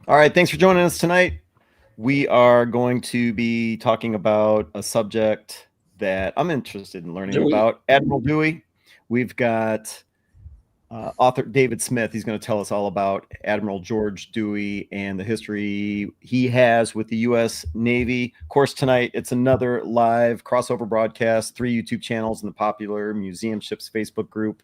All right, thanks for joining us tonight. We are going to be talking about a subject that I'm interested in learning Dewey. about, Admiral Dewey. We've got author David Smith. He's going to tell us all about Admiral George Dewey and the history he has with the U.S. Navy. Of course, tonight it's another live crossover broadcast, 3 YouTube channels in the popular Museum Ships Facebook group.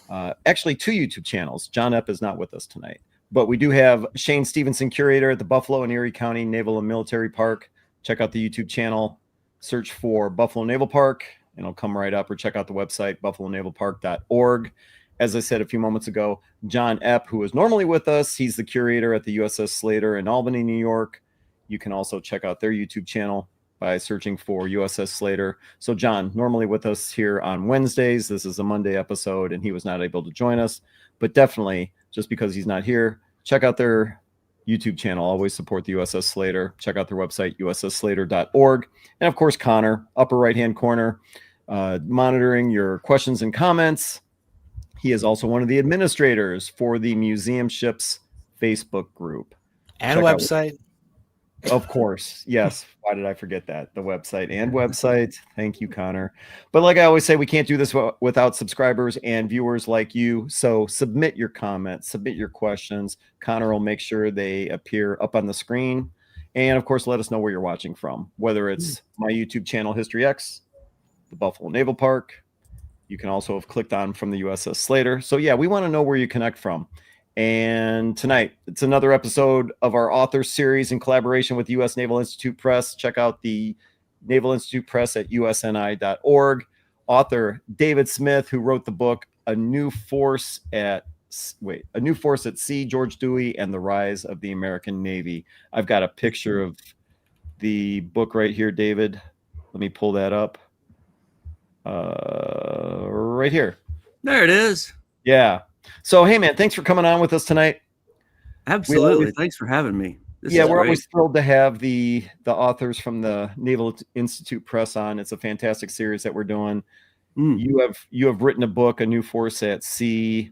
Actually, 2 YouTube channels. John Epp is not with us tonight. But we do have Shane Stevenson, curator at the Buffalo and Erie County Naval and Military Park. Check out the YouTube channel. Search for Buffalo Naval Park, and it'll come right up, or check out the website, buffalonavalpark.org. As I said a few moments ago, John Epp, who is normally with us, he's the curator at the USS Slater in Albany, New York. You can also check out their YouTube channel by searching for USS Slater. So John, normally with us here on Wednesdays. This is a Monday episode, and he was not able to join us. But definitely, just because he's not here, check out their YouTube channel. Always support the USS Slater. Check out their website, ussslater.org. And of course, Connor, upper right-hand corner, monitoring your questions and comments. He is also one of the administrators for the Museum Ships Facebook group. And website. Of course. Yes. Why did I forget that? The website and website. Thank you, Connor. But like I always say, we can't do this without subscribers and viewers like you. So submit your comments, submit your questions. Connor will make sure they appear up on the screen. And of course, let us know where you're watching from, whether it's my YouTube channel, History X, the Buffalo Naval Park. You can also have clicked on from the USS Slater. So yeah, we want to know where you connect from. And tonight, it's another episode of our author series in collaboration with U.S. Naval Institute Press. Check out the Naval Institute Press at usni.org. Author David Smith, who wrote the book A New Force at Sea, George Dewey and the Rise of the American Navy. I've got a picture of the book right here, David. Let me pull that up. Right here. There it is. Yeah. So, hey, man, thanks for coming on with us tonight. Absolutely. Thanks for having me. We're always thrilled to have the authors from the Naval Institute Press on. It's a fantastic series that we're doing. You have written a book, A New Force at Sea,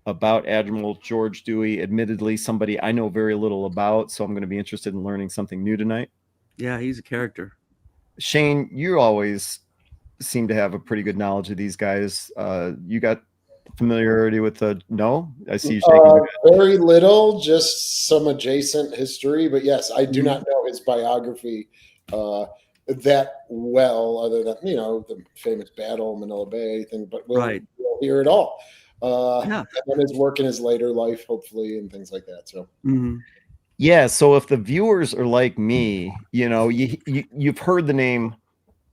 about Admiral George Dewey, admittedly somebody I know very little about, so I'm going to be interested in learning something new tonight. Yeah, he's a character. Shane, you always seem to have a pretty good knowledge of these guys. You got familiarity with no? I see you shaking. Very little, just some adjacent history. But yes, I do not know his biography that well, other than the famous battle, Manila Bay thing. But we'll hear it all. And then his work in his later life, hopefully, and things like that. So. Yeah. So if the viewers are like me, you've heard the name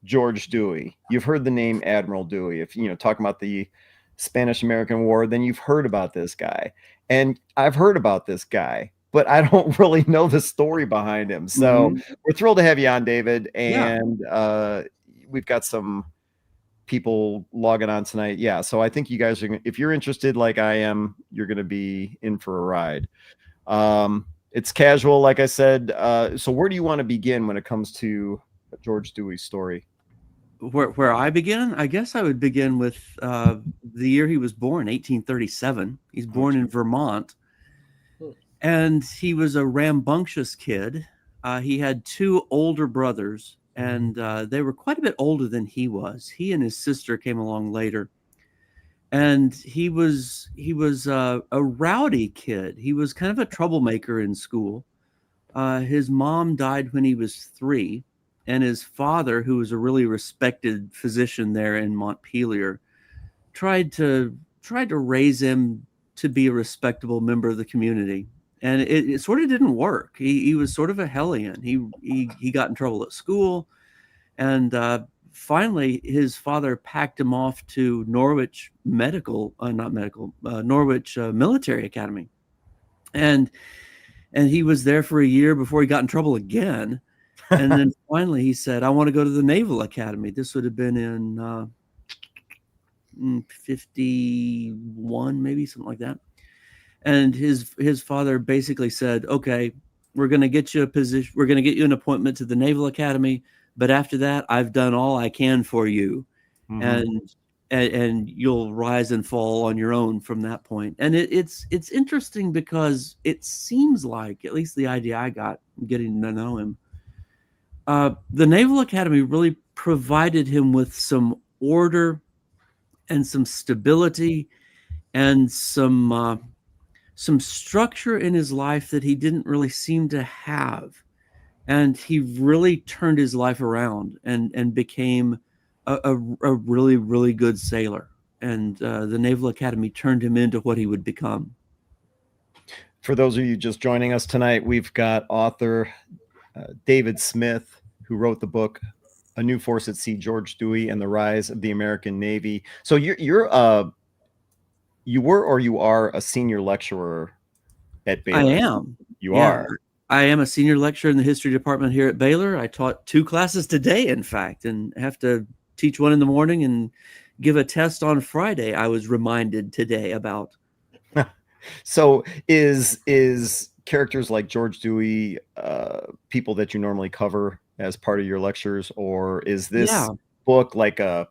George Dewey, you've heard the name Admiral Dewey. If talking about the Spanish-American War, then you've heard about this guy. And I've heard about this guy, but I don't really know the story behind him. So we're thrilled to have you on, David. And we've got some people logging on tonight. Yeah. So I think you guys are, if you're interested like I am, you're going to be in for a ride. It's casual, like I said. So where do you want to begin when it comes to George Dewey's story? Where I begin, I guess I would begin with the year he was born, 1837. He's born in Vermont, and he was a rambunctious kid. He had 2 older brothers, and they were quite a bit older than he was. He and his sister came along later, and he was a rowdy kid. He was kind of a troublemaker in school. His mom died when he was 3. And his father, who was a really respected physician there in Montpelier, tried to raise him to be a respectable member of the community. And it sort of didn't work. He was sort of a hellion. He got in trouble at school. And finally, his father packed him off to Norwich Military Academy. And he was there for a year before he got in trouble again. And then finally he said, I want to go to the Naval Academy. This would have been in 51, maybe something like that. And his father basically said, okay, we're going to get you a position. We're going to get you an appointment to the Naval Academy. But after that, I've done all I can for you. And and you'll rise and fall on your own from that point. And it's interesting because it seems like, at least the idea I got getting to know him, the Naval Academy really provided him with some order and some stability and some structure in his life that he didn't really seem to have. And he really turned his life around and became a really, really good sailor. And the Naval Academy turned him into what he would become. For those of you just joining us tonight, we've got author David Smith, who wrote the book A New Force at Sea, George Dewey and the Rise of the American Navy. So you were or you are a senior lecturer at Baylor? I am. You are. I am a senior lecturer in the history department here at Baylor. I taught 2 classes today, in fact, and have to teach one in the morning and give a test on Friday, I was reminded today about. So is characters like George Dewey people that you normally cover as part of your lectures, or is this book like a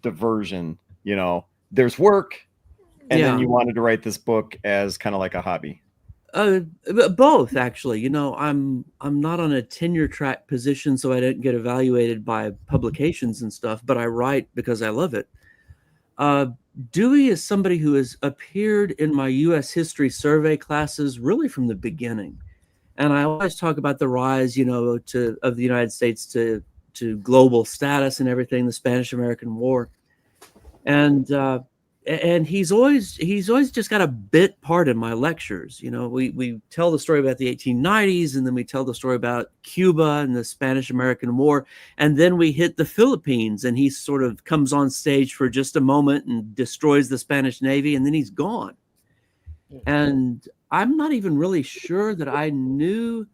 diversion? You know, there's work, and then you wanted to write this book as kind of like a hobby. Both, actually. You know, I'm not on a tenure track position, so I don't get evaluated by publications and stuff, but I write because I love it. Dewey is somebody who has appeared in my U.S. history survey classes really from the beginning. And I always talk about the rise, you know, of the United States to global status and everything, the Spanish-American War. And he's always just got a bit part in my lectures. You know, we tell the story about the 1890s, and then we tell the story about Cuba and the Spanish-American War, and then we hit the Philippines, and he sort of comes on stage for just a moment and destroys the Spanish Navy, and then he's gone. And I'm not even really sure that I knew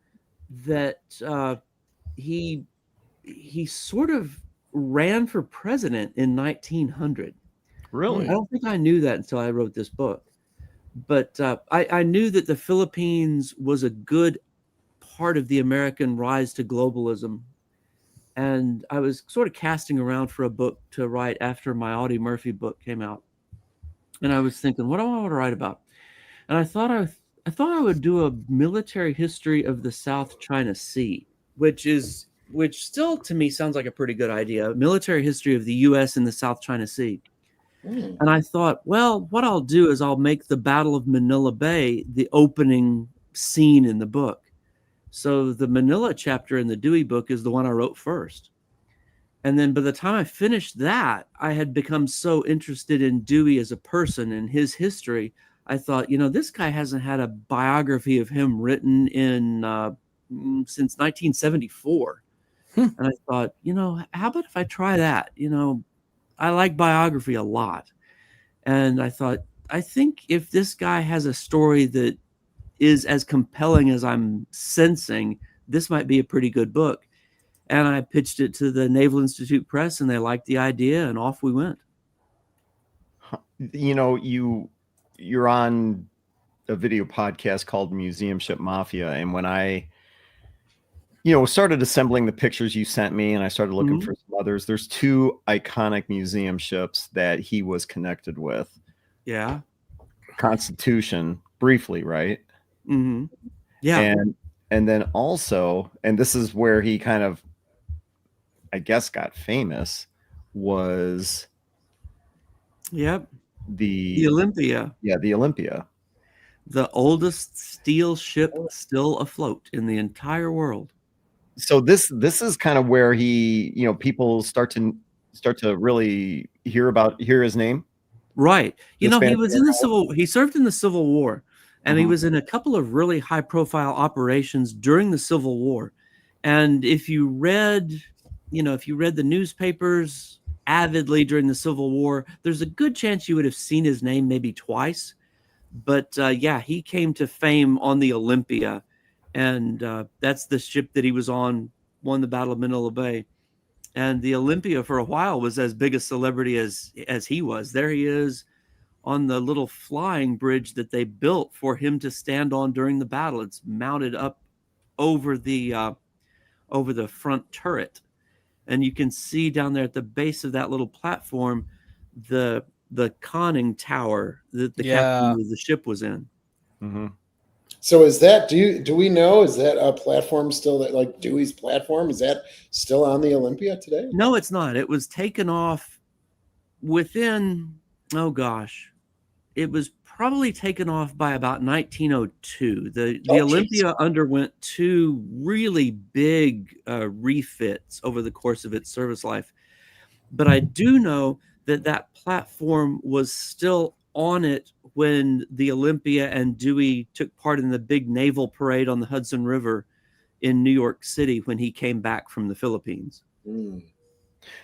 that he sort of ran for president in 1900. Really? I don't think I knew that until I wrote this book. But I knew that the Philippines was a good part of the American rise to globalism. And I was sort of casting around for a book to write after my Audie Murphy book came out. And I was thinking, what do I want to write about? And I thought I would do a military history of the South China Sea, which still to me sounds like a pretty good idea. A military history of the U.S. and the South China Sea. And I thought, well, what I'll do is I'll make the Battle of Manila Bay the opening scene in the book. So the Manila chapter in the Dewey book is the one I wrote first. And then by the time I finished that, I had become so interested in Dewey as a person and his history. I thought, you know, this guy hasn't had a biography of him written in since 1974. And I thought, you know, how about if I try that? You know, I like biography a lot. And I thought, I think if this guy has a story that is as compelling as I'm sensing, this might be a pretty good book. And I pitched it to the Naval Institute Press, and they liked the idea, and off we went. You know, you're on a video podcast called Museum Ship Mafia, and when I started assembling the pictures you sent me, and I started looking for some others, there's 2 iconic museum ships that he was connected with. Yeah. Constitution, briefly, right? Mm-hmm. Yeah. And then also, and this is where he kind of, I guess, got famous, was the Olympia. Yeah, the Olympia. The oldest steel ship still afloat in the entire world. So this is kind of where he, people start to really hear his name. Right. You know, he served in the Civil War, and he was in a couple of really high profile operations during the Civil War. And if you read the newspapers avidly during the Civil War, there's a good chance you would have seen his name maybe twice. But he came to fame on the Olympia, and that's the ship that he was on, won the Battle of Manila Bay. And the Olympia for a while was as big a celebrity as he was. There he is on the little flying bridge that they built for him to stand on during the battle. It's mounted up over the front turret. And you can see down there at the base of that little platform the conning tower that the captain of the ship was in. Mm-hmm. So is that do we know, is that a platform still, that like Dewey's platform, is that still on the Olympia today? No, it's not. It was taken off within, oh gosh, it was probably taken off by about 1902. The Olympia underwent 2 really big refits over the course of its service life. But I do know that platform was still on it when the Olympia and Dewey took part in the big naval parade on the Hudson River in New York City when he came back from the Philippines. Mm.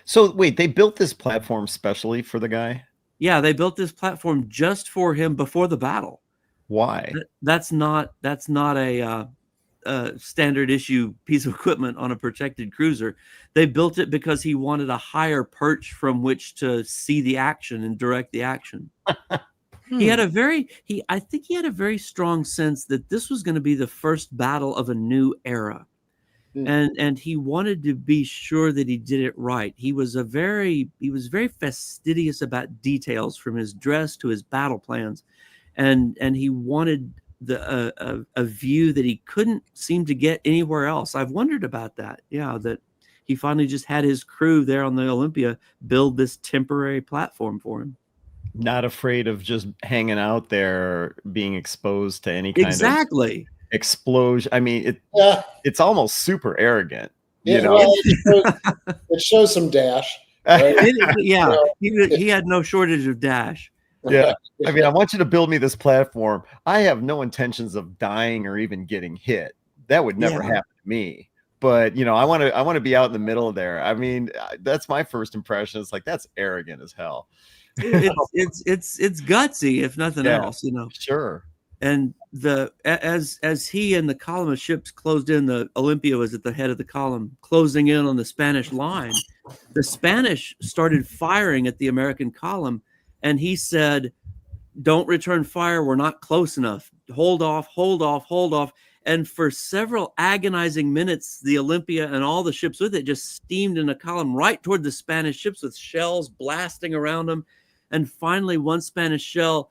So wait, they built this platform specially for the guy? Yeah, they built this platform just for him before the battle. Why? That's not a standard issue piece of equipment on a protected cruiser. They built it because he wanted a higher perch from which to see the action and direct the action. He had I think he had a very strong sense that this was going to be the first battle of a new era. And he wanted to be sure that he did it right. He was very fastidious about details, from his dress to his battle plans. And he wanted a view that he couldn't seem to get anywhere else. I've wondered about that. Yeah, that he finally just had his crew there on the Olympia build this temporary platform for him. Not afraid of just hanging out there, being exposed to any kind of explosion. I mean, it's almost super arrogant. Yeah, you know? well, it shows some dash. Right? He had no shortage of dash. Yeah. I mean, I want you to build me this platform. I have no intentions of dying or even getting hit. That would never happen to me. But, you know, I want to be out in the middle of there. I mean, that's my first impression. It's like, that's arrogant as hell. It's gutsy, if nothing else, you know. Sure. And as he and the column of ships closed in, the Olympia was at the head of the column, closing in on the Spanish line. The Spanish started firing at the American column, and he said, "Don't return fire. We're not close enough. Hold off, hold off, hold off." And for several agonizing minutes, the Olympia and all the ships with it just steamed in a column right toward the Spanish ships, with shells blasting around them. And finally, one Spanish shell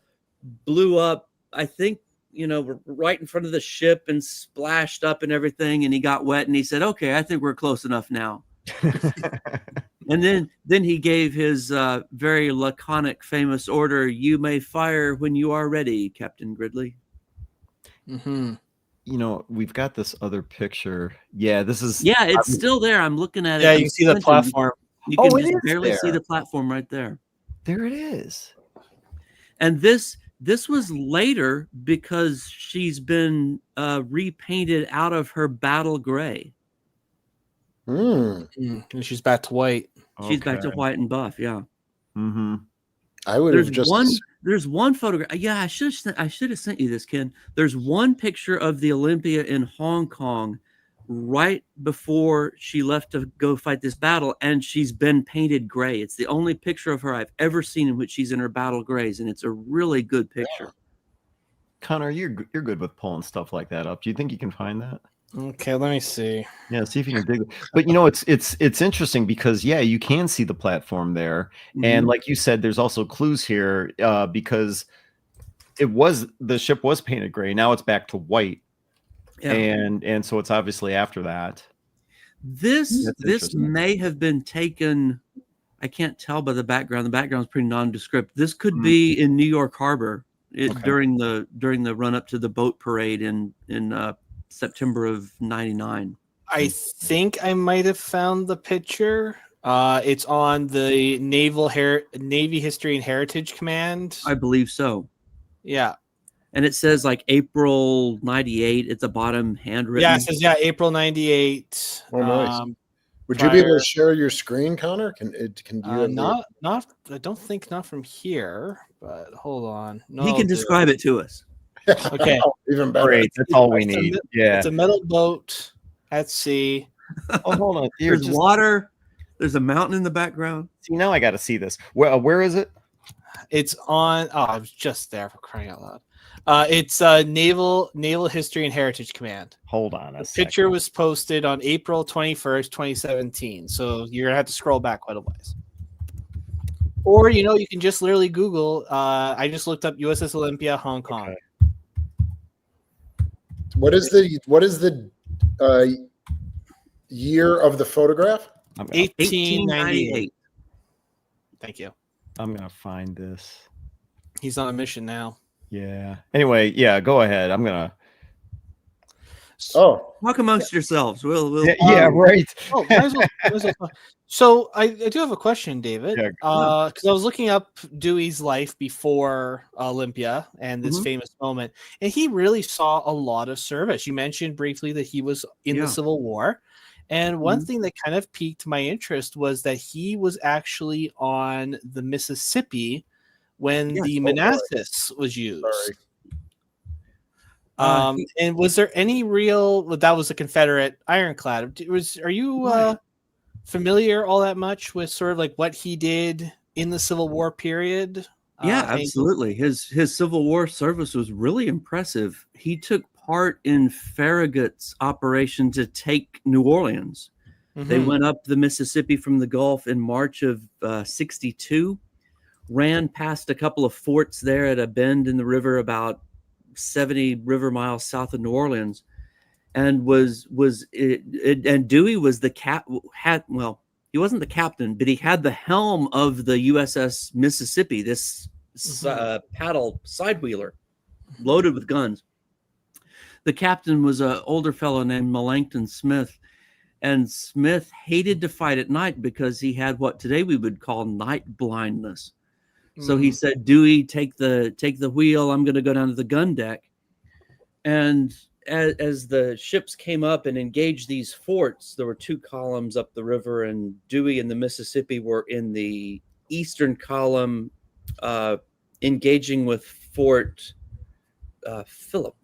blew up, I think, you know, right in front of the ship and splashed up and everything. And he got wet, and he said, "Okay, I think we're close enough now." And then he gave his very laconic, famous order, "You may fire when you are ready, Captain Gridley." Mm-hmm. You know, we've got this other picture. Yeah, this is. Yeah, it's still there. I'm looking at it. Yeah, you can see the platform. You can just barely see the platform right there. There it is. And this was later because she's been repainted out of her battle gray. Mm. And she's back to white. She's back to white and buff. Yeah. Mm-hmm. I would have just. There's one photograph. Yeah, I should have sent you this, Ken. There's one picture of the Olympia in Hong Kong right before she left to go fight this battle, and she's been painted gray. It's the only picture of her I've ever seen in which she's in her battle grays, and it's a really good picture. Connor, you're good with pulling stuff like that up. Do you think you can find that? Okay, let me see. Yeah, see if you can dig it. But you know, it's interesting because you can see the platform there, and like you said, there's also clues here because the ship was painted gray. Now it's back to white, and so it's obviously after that. This may have been taken. I can't tell by the background. The background's pretty nondescript. This could be in New York Harbor during the run up to the boat parade in September of '99. I think I might have found the picture. It's on the Navy History and Heritage Command. I believe so. Yeah. And it says like April '98 at the bottom, handwritten. Yeah, it says April '98. Oh, nice. Would you be able to share your screen, Connor? Can you not I don't think not from here, but hold on. No, he can describe it to us. Okay. Even better. Great. That's all we need. It's a metal boat at sea. Oh, hold on. There's water. There's a mountain in the background. See, now I got to see this. Where is it? It's on. Oh, I was just there, for crying out loud. It's Naval History and Heritage Command. Hold on. The picture was posted on April 21st, 2017. So you're gonna have to scroll back quite a ways. Or you can just literally Google. I just looked up USS Olympia, Hong Kong. Okay. What is the year of the photograph? I'm gonna, 1898. Thank you. I'm gonna find this. He's on a mission now. Yeah. Anyway, yeah, go ahead. I'm gonna. Oh, Talk amongst yourselves. We'll Yeah, right. Oh, might as well. So I do have a question, David. Yeah. Because I was looking up Dewey's life before Olympia and this Mhm. famous moment, and he really saw a lot of service. You mentioned briefly that he was in the Civil War, and one thing that kind of piqued my interest was that he was actually on the Mississippi when the Manassas was used. sorry. And was there any real? Well, that was a Confederate ironclad. Are you familiar all that much with sort of like what he did in the Civil War period? Yeah, absolutely. His Civil War service was really impressive. He took part in Farragut's operation to take New Orleans. They went up the Mississippi from the Gulf in March of 62, ran past a couple of forts there at a bend in the river about 70 river miles south of New Orleans, and and Dewey was the he wasn't the captain, but he had the helm of the USS Mississippi, this paddle sidewheeler loaded with guns. The captain was an older fellow named Melancton Smith, and Smith hated to fight at night because he had what today we would call night blindness. So he said, Dewey, take the wheel. I'm going to go down to the gun deck. And as the ships came up and engaged these forts, there were two columns up the river, and Dewey and the Mississippi were in the eastern column, engaging with Fort Philip.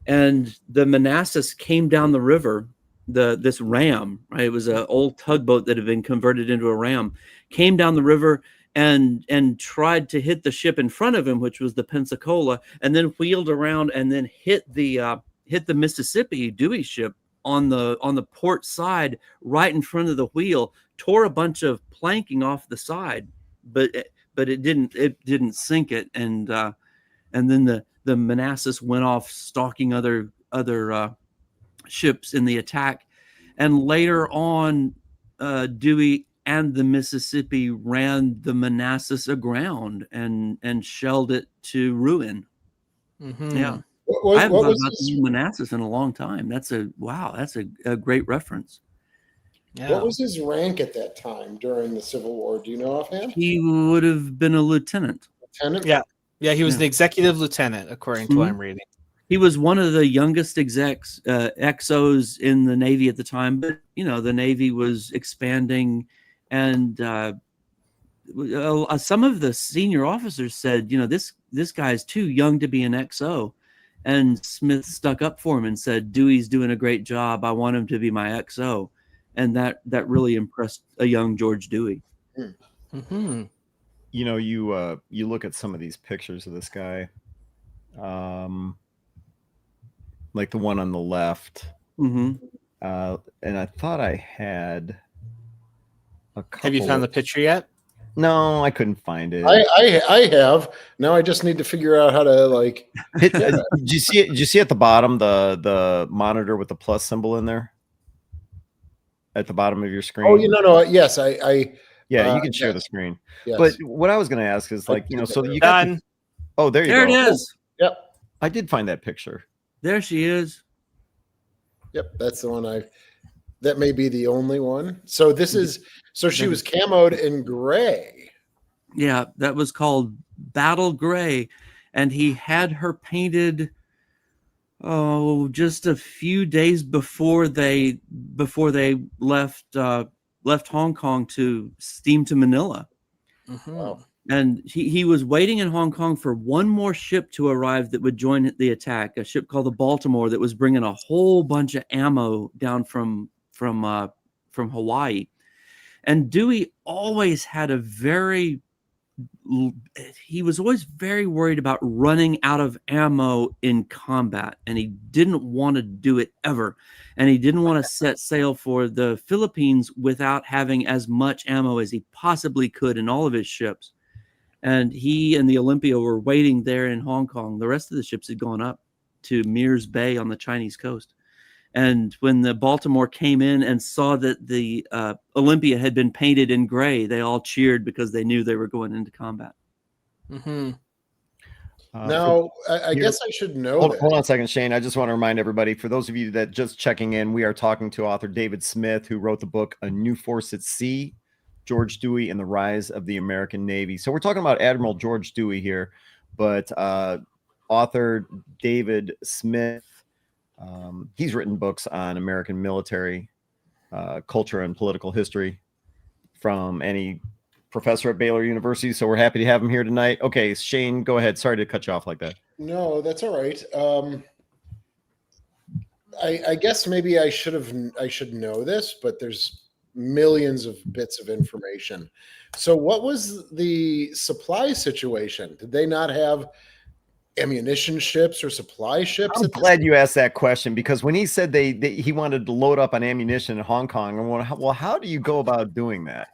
And the Manassas came down the river, this ram, right? It was an old tugboat that had been converted into a ram, came down the river and tried to hit the ship in front of him, which was the Pensacola, and then wheeled around and then hit the Mississippi Dewey ship on the port side, right in front of the wheel, tore a bunch of planking off the side, but it didn't sink it, and then the Manassas went off stalking other ships in the attack, and later on, Dewey and the Mississippi ran the Manassas aground and shelled it to ruin. Yeah. I haven't thought about the Manassas in a long time. That's a great reference. Yeah. What was his rank at that time during the Civil War? Do you know offhand? He would have been a lieutenant. Lieutenant? Yeah, he was an executive lieutenant, according to what I'm reading. He was one of the youngest XOs in the Navy at the time, but the Navy was expanding, and some of the senior officers said, this guy's too young to be an XO. And Smith stuck up for him and said, Dewey's doing a great job. I want him to be my XO. And that really impressed a young George Dewey. Mm-hmm. You look at some of these pictures of this guy, like the one on the left. And I thought I had a couple. Have you found the picture yet? No, I couldn't find it. I have. Now I just need to figure out how to Did you see it? Did you see at the bottom the monitor with the plus symbol in there? At the bottom of your screen. Oh, no. Yes, Yeah, you can share the screen. Yes. But what I was going to ask is, so you got done. Oh, there you There go. it is. Yep. I did find that picture. There she is. Yep, that's the one that may be the only one. So she was camoed in gray. Yeah, that was called Battle Gray, and he had her painted just a few days before they left Hong Kong to steam to Manila. Wow. And he was waiting in Hong Kong for one more ship to arrive that would join the attack, a ship called the Baltimore that was bringing a whole bunch of ammo down from Hawaii. And Dewey always had a very he was always very worried about running out of ammo in combat, and he didn't want to do it ever. And he didn't want to set sail for the Philippines without having as much ammo as he possibly could in all of his ships. And he and the Olympia were waiting there in Hong Kong. The rest of the ships had gone up to Mirs Bay on the Chinese coast. And when the Baltimore came in and saw that the Olympia had been painted in gray, they all cheered because they knew they were going into combat. Mm-hmm. Now, I guess I should know that. Hold on a second, Shane. I just want to remind everybody, for those of you that just checking in, we are talking to author David Smith, who wrote the book A New Force at Sea, George Dewey and the Rise of the American Navy. So we're talking about Admiral George Dewey here, but author David Smith, he's written books on American military culture and political history from any professor at Baylor University. So we're happy to have him here tonight. Okay, Shane, go ahead. Sorry to cut you off like that. No, that's all right. I guess maybe I should know this, but there's millions of bits of information. So what was the supply situation? Did they not have ammunition ships or supply ships? I'm glad you asked that question, because when he said he wanted to load up on ammunition in Hong Kong, and well, how do you go about doing that?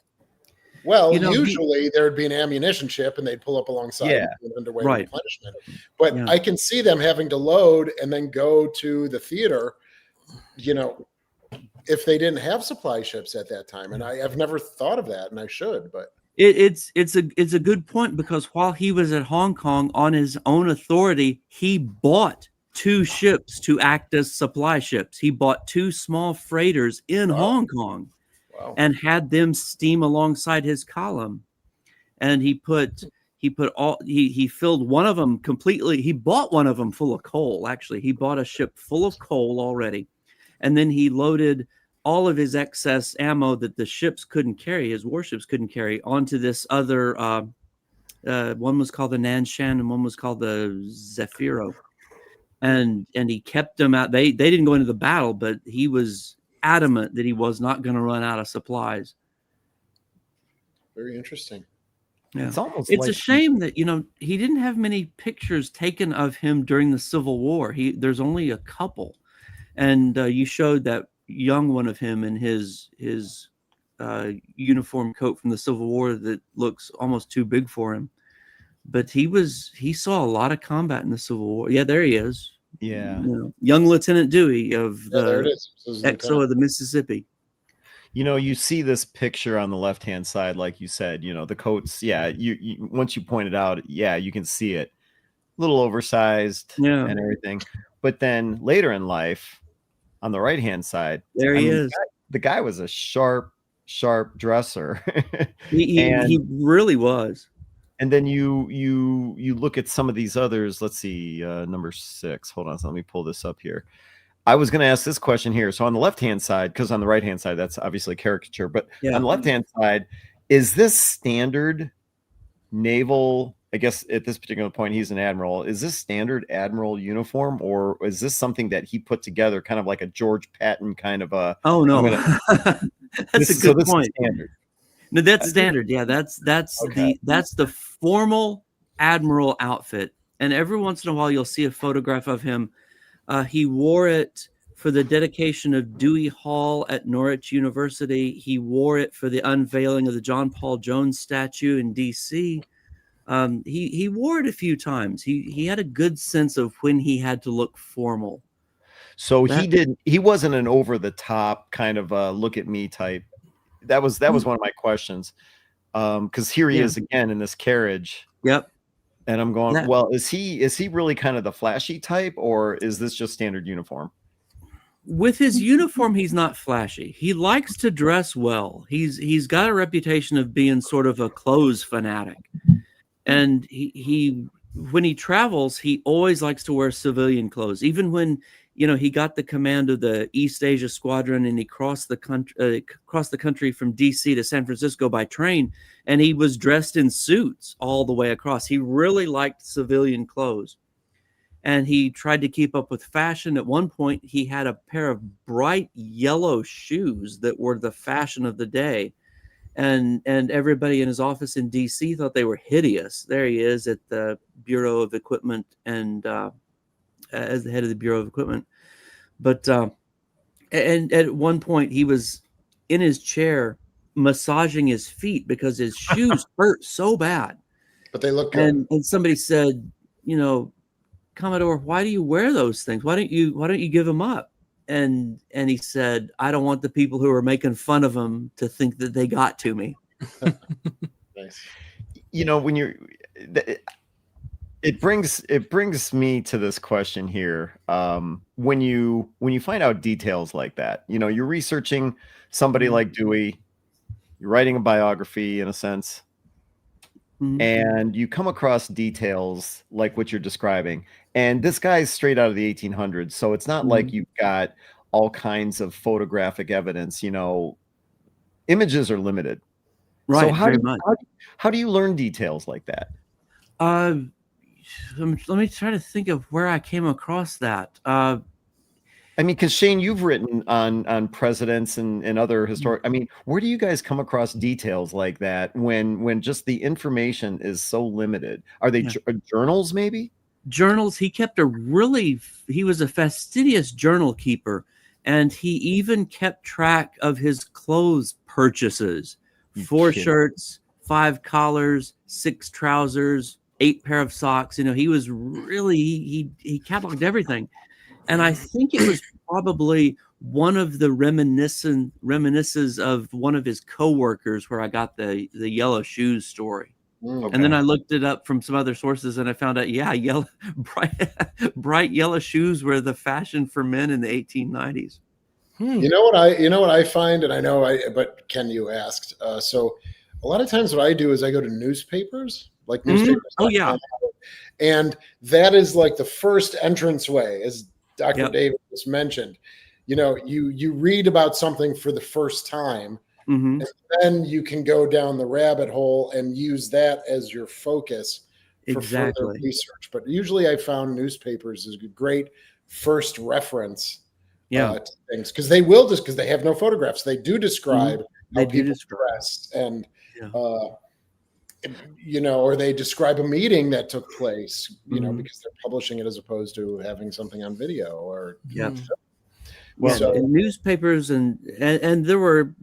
Well, usually there'd be an ammunition ship and they'd pull up alongside an underway replenishment. But I can see them having to load and then go to the theater, if they didn't have supply ships at that time. And I've never thought of that, and I should, but it's a good point, because while he was at Hong Kong on his own authority, he bought 2 ships to act as supply ships. He bought 2 small freighters in Hong Kong and had them steam alongside his column. And he filled one of them completely. He bought one of them full of coal. Actually, he bought a ship full of coal already. And then he loaded all of his excess ammo that the ships couldn't carry, his warships couldn't carry, onto this other, one was called the Nanshan and one was called the Zafiro. And he kept them out. They didn't go into the battle, but he was adamant that he was not going to run out of supplies. Very interesting. Yeah. It's a shame that, he didn't have many pictures taken of him during the Civil War. There's only a couple. And you showed that young one of him in his uniform coat from the Civil War that looks almost too big for him. But he saw a lot of combat in the Civil War. Yeah, there he is. Yeah. Young Lieutenant Dewey of there it the is. XO of the Mississippi. You see this picture on the left-hand side, like you said, the coats. Yeah, you once you point it out, you can see it. A little oversized and everything. But then later in life, on the right-hand side, there he is. The guy was a sharp dresser. he really was. And then you look at some of these others. Let's see, number 6. Hold on, so let me pull this up here. I was going to ask this question here. So on the left-hand side, because on the right-hand side, that's obviously a caricature, but on the left-hand side, is this standard naval? I guess at this particular point, he's an admiral. Is this standard admiral uniform, or is this something that he put together, kind of like a George Patton kind of a? Oh no, that's a good point. Standard. No, that's standard. Yeah, that's the formal admiral outfit. And every once in a while, you'll see a photograph of him. He wore it for the dedication of Dewey Hall at Norwich University. He wore it for the unveiling of the John Paul Jones statue in D.C. He wore it a few times. He had a good sense of when he had to look formal. So he wasn't an over the top kind of look at me type. That was one of my questions. Because here he is again in this carriage. Yep. And I'm going, well, is he really kind of the flashy type, or is this just standard uniform? With his uniform, he's not flashy. He likes to dress well. He's got a reputation of being sort of a clothes fanatic. And he when he travels, he always likes to wear civilian clothes. Even when, he got the command of the East Asia Squadron and he crossed the country from DC to San Francisco by train, and he was dressed in suits all the way across. He really liked civilian clothes. And he tried to keep up with fashion. At one point, he had a pair of bright yellow shoes that were the fashion of the day. and everybody in his office in DC thought they were hideous. There he is at the Bureau of Equipment, and as the head of the Bureau of Equipment. But and at one point he was in his chair massaging his feet because his shoes hurt so bad. But they look good. And somebody said, you know, Commodore, why do you wear those things? Why don't you give them up? And he said, I don't want the people who are making fun of them to think that they got to me. Nice. You know, when you're, it brings me to this question here. When you find out details like that, you know, you're researching somebody like Dewey, you're writing a biography in a sense, and you come across details like what you're describing. And this guy's straight out of the 1800s, so it's not like you've got all kinds of photographic evidence. You know, images are limited. Right. So how do you learn details like that? Let me try to think of where I came across that. I mean, because Shane, you've written on presidents and other historic. I mean, where do you guys come across details like that when just the information is so limited? Are they journals, maybe? Journals. He was a fastidious journal keeper, and he even kept track of his clothes purchases: 4 shirts, 5 collars, 6 trousers, 8 pair of socks. You know, he was really he cataloged everything. And I think it was probably one of the reminiscences of one of his coworkers where I got the yellow shoes story. Okay. And then I looked it up from some other sources, and I found out, bright yellow shoes were the fashion for men in the 1890s. You know what I find, and but Ken, you asked. So a lot of times what I do is I go to newspapers, like newspapers. Oh yeah. And that is like the first entranceway, as Dr. David just mentioned. You know, you read about something for the first time, and then you can go down the rabbit hole and use that as your focus for further research. But usually I found newspapers is a great first reference to things, because they have no photographs. They do describe how people dress, and you know, or they describe a meeting that took place, you know, because they're publishing it as opposed to having something on video or Well, so, in newspapers and there were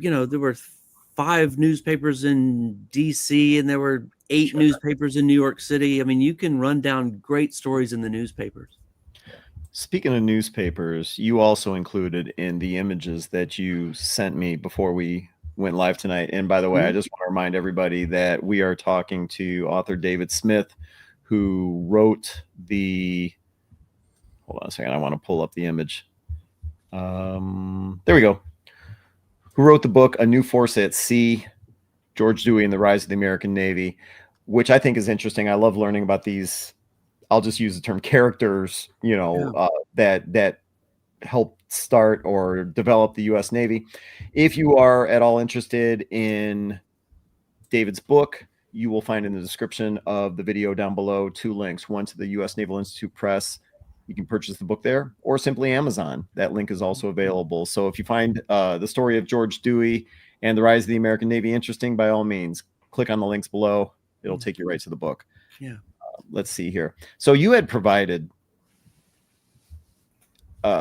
5 newspapers in DC, and there were 8 newspapers in New York City. I mean, you can run down great stories in the newspapers. Speaking of newspapers, you also included in the images that you sent me before we went live tonight. And by the way, I just want to remind everybody that we are talking to author David Smith, who wrote hold on a second, I want to pull up the image. There we go. Who wrote the book, A New Force at Sea, George Dewey and the Rise of the American Navy, which I think is interesting. I love learning about these, I'll just use the term characters, you know, that helped start or develop the U.S. Navy. If you are at all interested in David's book, you will find in the description of the video down below 2 links, one to the U.S. Naval Institute Press. You can purchase the book there, or simply Amazon. That link is also available. So if you find the story of George Dewey and the rise of the American Navy interesting, by all means, click on the links below. It'll take you right to the book. Yeah. Let's see here. So you had provided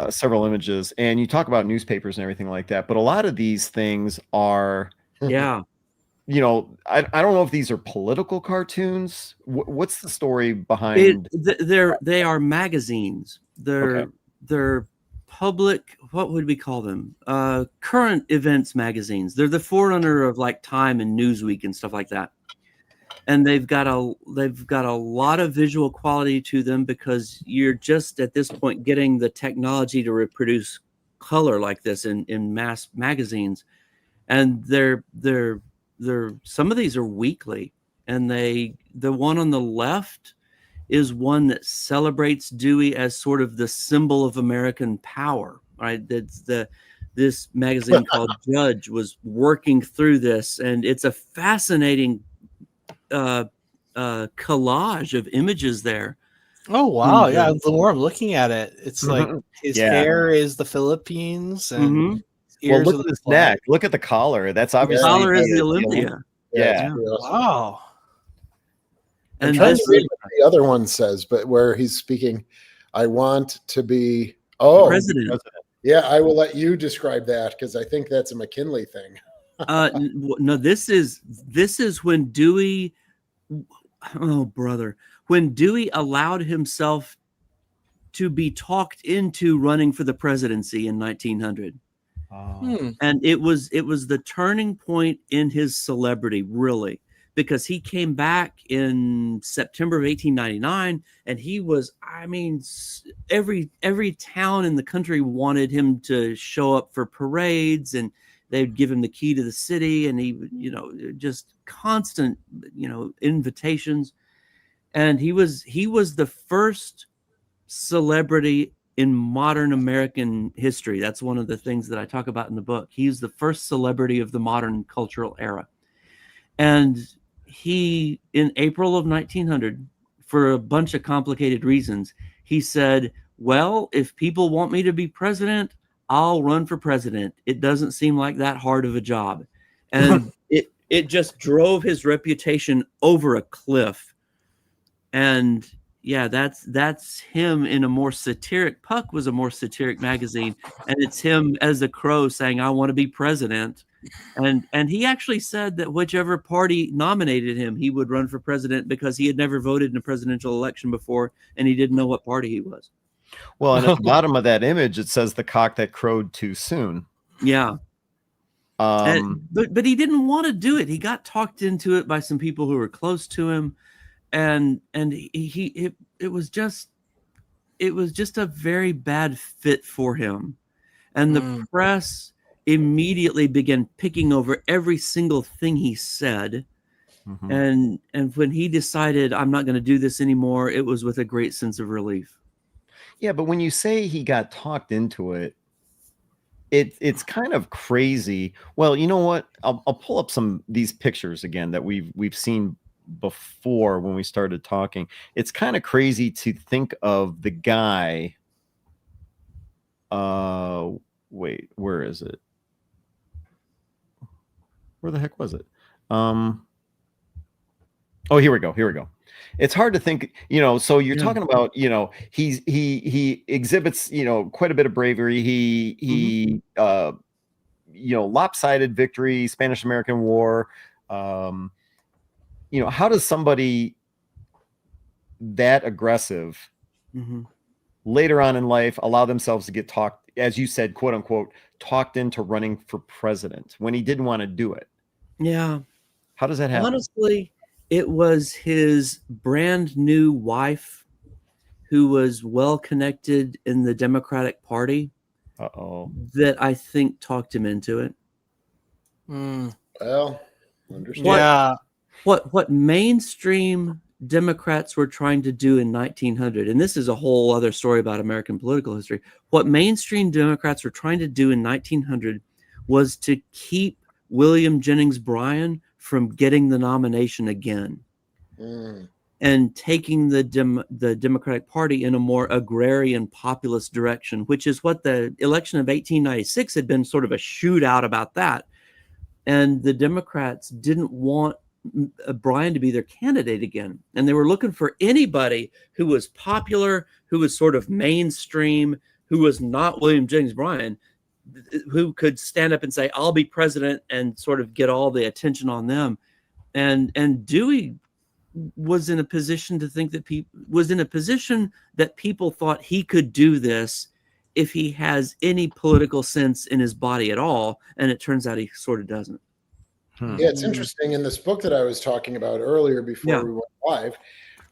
several images, and you talk about newspapers and everything like that, but a lot of these things are, you know, I don't know if these are political cartoons. What's the story behind? They are magazines. They're public. What would we call them? Current events magazines. They're the forerunner of like Time and Newsweek and stuff like that. And they've got a lot of visual quality to them, because you're just at this point getting the technology to reproduce color like this in mass magazines, and they're some of these are weekly, and the one on the left is one that celebrates Dewey as sort of the symbol of American power. Right? That's this magazine called Judge was working through this, and it's a fascinating collage of images there. Oh wow! Yeah, the more I'm looking at it, it's like his hair is the Philippines, and ears look of at the his flag. neck. Look at the collar. That's The obviously collar is the the Olympia. Yeah. it's pretty awesome. Wow. I'm And trying this to read what the other one says, but where he's speaking, I want to be. Oh, president. yeah, I will let you describe that because I think that's a McKinley thing. No, this is when Dewey. Oh, brother, when Dewey allowed himself to be talked into running for the presidency in 1900. And it was the turning point in his celebrity, really, because he came back in September of 1899, and he was, I mean, every town in the country wanted him to show up for parades, and they'd give him the key to the city, and he, just constant, invitations. And he was the first celebrity in modern American history. That's one of the things that I talk about in the book. He's the first celebrity of the modern cultural era. And he, in April of 1900, for a bunch of complicated reasons, he said, well, if people want me to be president, I'll run for president. It doesn't seem like that hard of a job. And it just drove his reputation over a cliff. And yeah, that's him in a more satiric. Puck was a more satiric magazine, and it's him as the Crow saying, "I want to be president," and he actually said that whichever party nominated him, he would run for president because he had never voted in a presidential election before, and he didn't know what party he was. Well, and at the bottom of that image, it says the cock that crowed too soon. Yeah. But he didn't want to do it. He got talked into it by some people who were close to him. And it was just a very bad fit for him, and the press immediately began picking over every single thing he said. And when he decided, I'm not going to do this anymore, it was with a great sense of relief. Yeah, but when you say he got talked into it, it's kind of crazy. Well, you know what? I'll pull up these pictures again that we've seen before when we started talking. It's kind of crazy to think of the guy. Wait, where is it? Where the heck was it? Oh, here we go. It's hard to think, so you're talking about, he exhibits, quite a bit of bravery. He lopsided victory, Spanish-American War. How does somebody that aggressive later on in life allow themselves to get talked, as you said, quote unquote, talked into running for president when he didn't want to do it? Yeah. How does that happen? Honestly, it was his brand new wife who was well connected in the Democratic Party that I think talked him into it. Well, understand. Yeah. What mainstream Democrats were trying to do in 1900, and this is a whole other story about American political history. What mainstream Democrats were trying to do in 1900 was to keep William Jennings Bryan from getting the nomination again, and taking the Democratic Party in a more agrarian populist direction, which is what the election of 1896 had been, sort of a shootout about that. And the Democrats didn't want Bryan to be their candidate again. And they were looking for anybody who was popular, who was sort of mainstream, who was not William Jennings Bryan, who could stand up and say, I'll be president, and sort of get all the attention on them. And Dewey was in a position to think that people thought he could do this if he has any political sense in his body at all. And it turns out he sort of doesn't. Yeah, it's interesting. In this book that I was talking about earlier before we went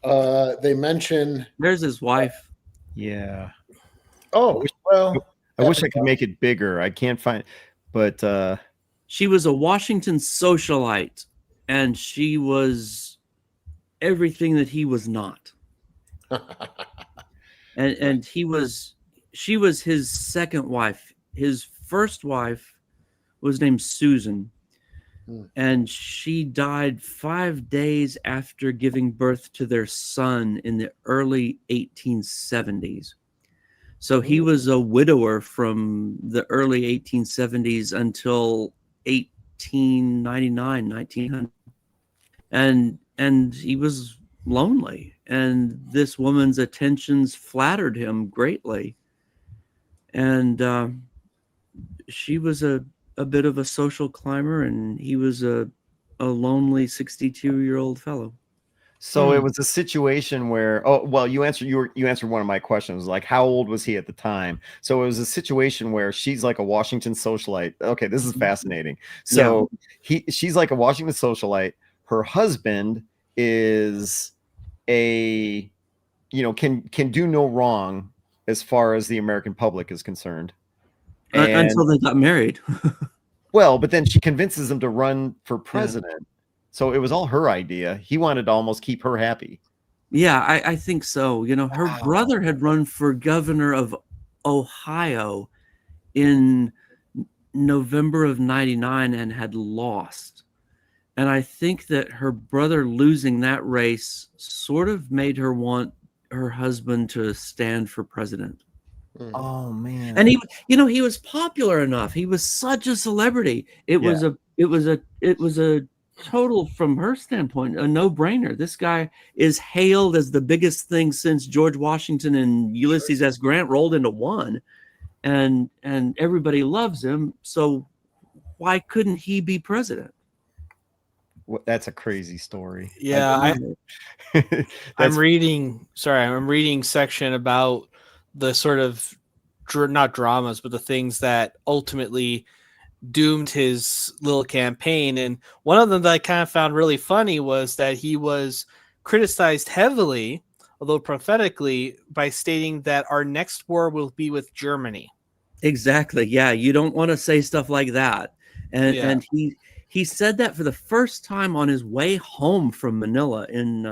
live, they mention... There's his wife. Yeah. Oh, well... I wish I could make it bigger. I can't find... But... She was a Washington socialite, and she was everything that he was not. and she was his second wife. His first wife was named Susan. And she died 5 days after giving birth to their son in the early 1870s. So he was a widower from the early 1870s until 1899, 1900. And he was lonely, and this woman's attentions flattered him greatly. And she was a bit of a social climber, and he was a lonely 62-year-old fellow. So it was a situation where, oh, well, you answered one of my questions, like how old was he at the time? So it was a situation where she's like a Washington socialite. Okay, this is fascinating. So she's like a Washington socialite. Her husband is a, can do no wrong as far as the American public is concerned. Until they got married. Well, but then she convinces him to run for president. So it was all her idea. He wanted to almost keep her happy. Yeah, I think so. Her brother had run for governor of Ohio in November of 99 and had lost. And I think that her brother losing that race sort of made her want her husband to stand for president. Oh man. And he was popular enough. He was such a celebrity. It was a total, from her standpoint, a no-brainer. This guy is hailed as the biggest thing since George Washington and Ulysses S. Grant rolled into one, and everybody loves him. So why couldn't he be president? That's a crazy story. Yeah, I'm reading section about the sort of not dramas, but the things that ultimately doomed his little campaign. And one of them that I kind of found really funny was that he was criticized heavily, although prophetically, by stating that our next war will be with Germany. Exactly. Yeah, you don't want to say stuff like that. And he said that for the first time on his way home from Manila in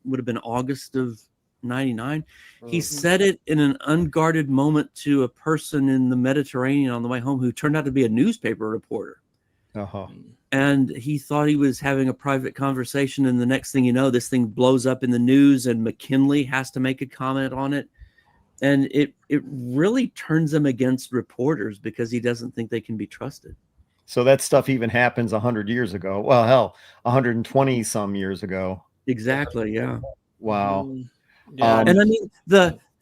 would have been August of 99. He said it in an unguarded moment to a person in the Mediterranean on the way home who turned out to be a newspaper reporter. And he thought he was having a private conversation, and the next thing you know, this thing blows up in the news, and McKinley has to make a comment on it. And it really turns him against reporters because he doesn't think they can be trusted. So that stuff even happens 100 years ago. Well, hell, 120 some years ago. Exactly. Yeah. Wow. Yeah. And I mean,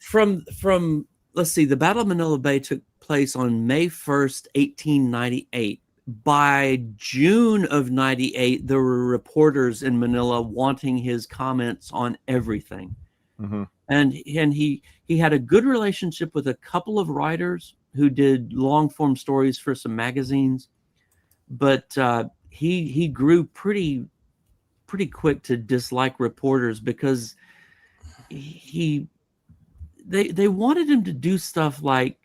from let's see, the Battle of Manila Bay took place on May 1st, 1898. By June of 98, there were reporters in Manila wanting his comments on everything. And he had a good relationship with a couple of writers who did long form stories for some magazines, but he grew pretty quick to dislike reporters because they wanted him to do stuff like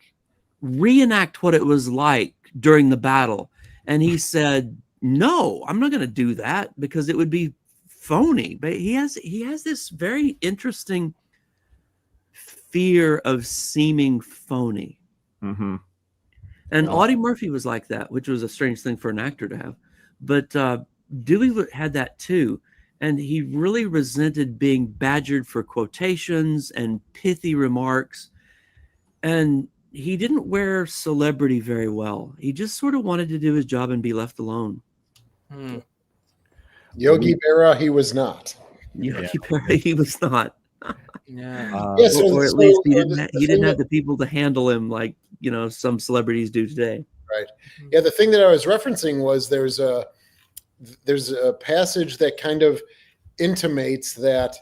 reenact what it was like during the battle, and he said, no, I'm not going to do that because it would be phony. But he has this very interesting fear of seeming phony. And Audie Murphy was like that, which was a strange thing for an actor to have. But Dewey had that too. And he really resented being badgered for quotations and pithy remarks. And he didn't wear celebrity very well. He just sort of wanted to do his job and be left alone. Yogi Berra, he was not. Yogi Berra, he was not. Or at least he didn't have the people to handle him like, some celebrities do today. Right. Yeah, the thing that I was referencing was there's a passage that kind of intimates that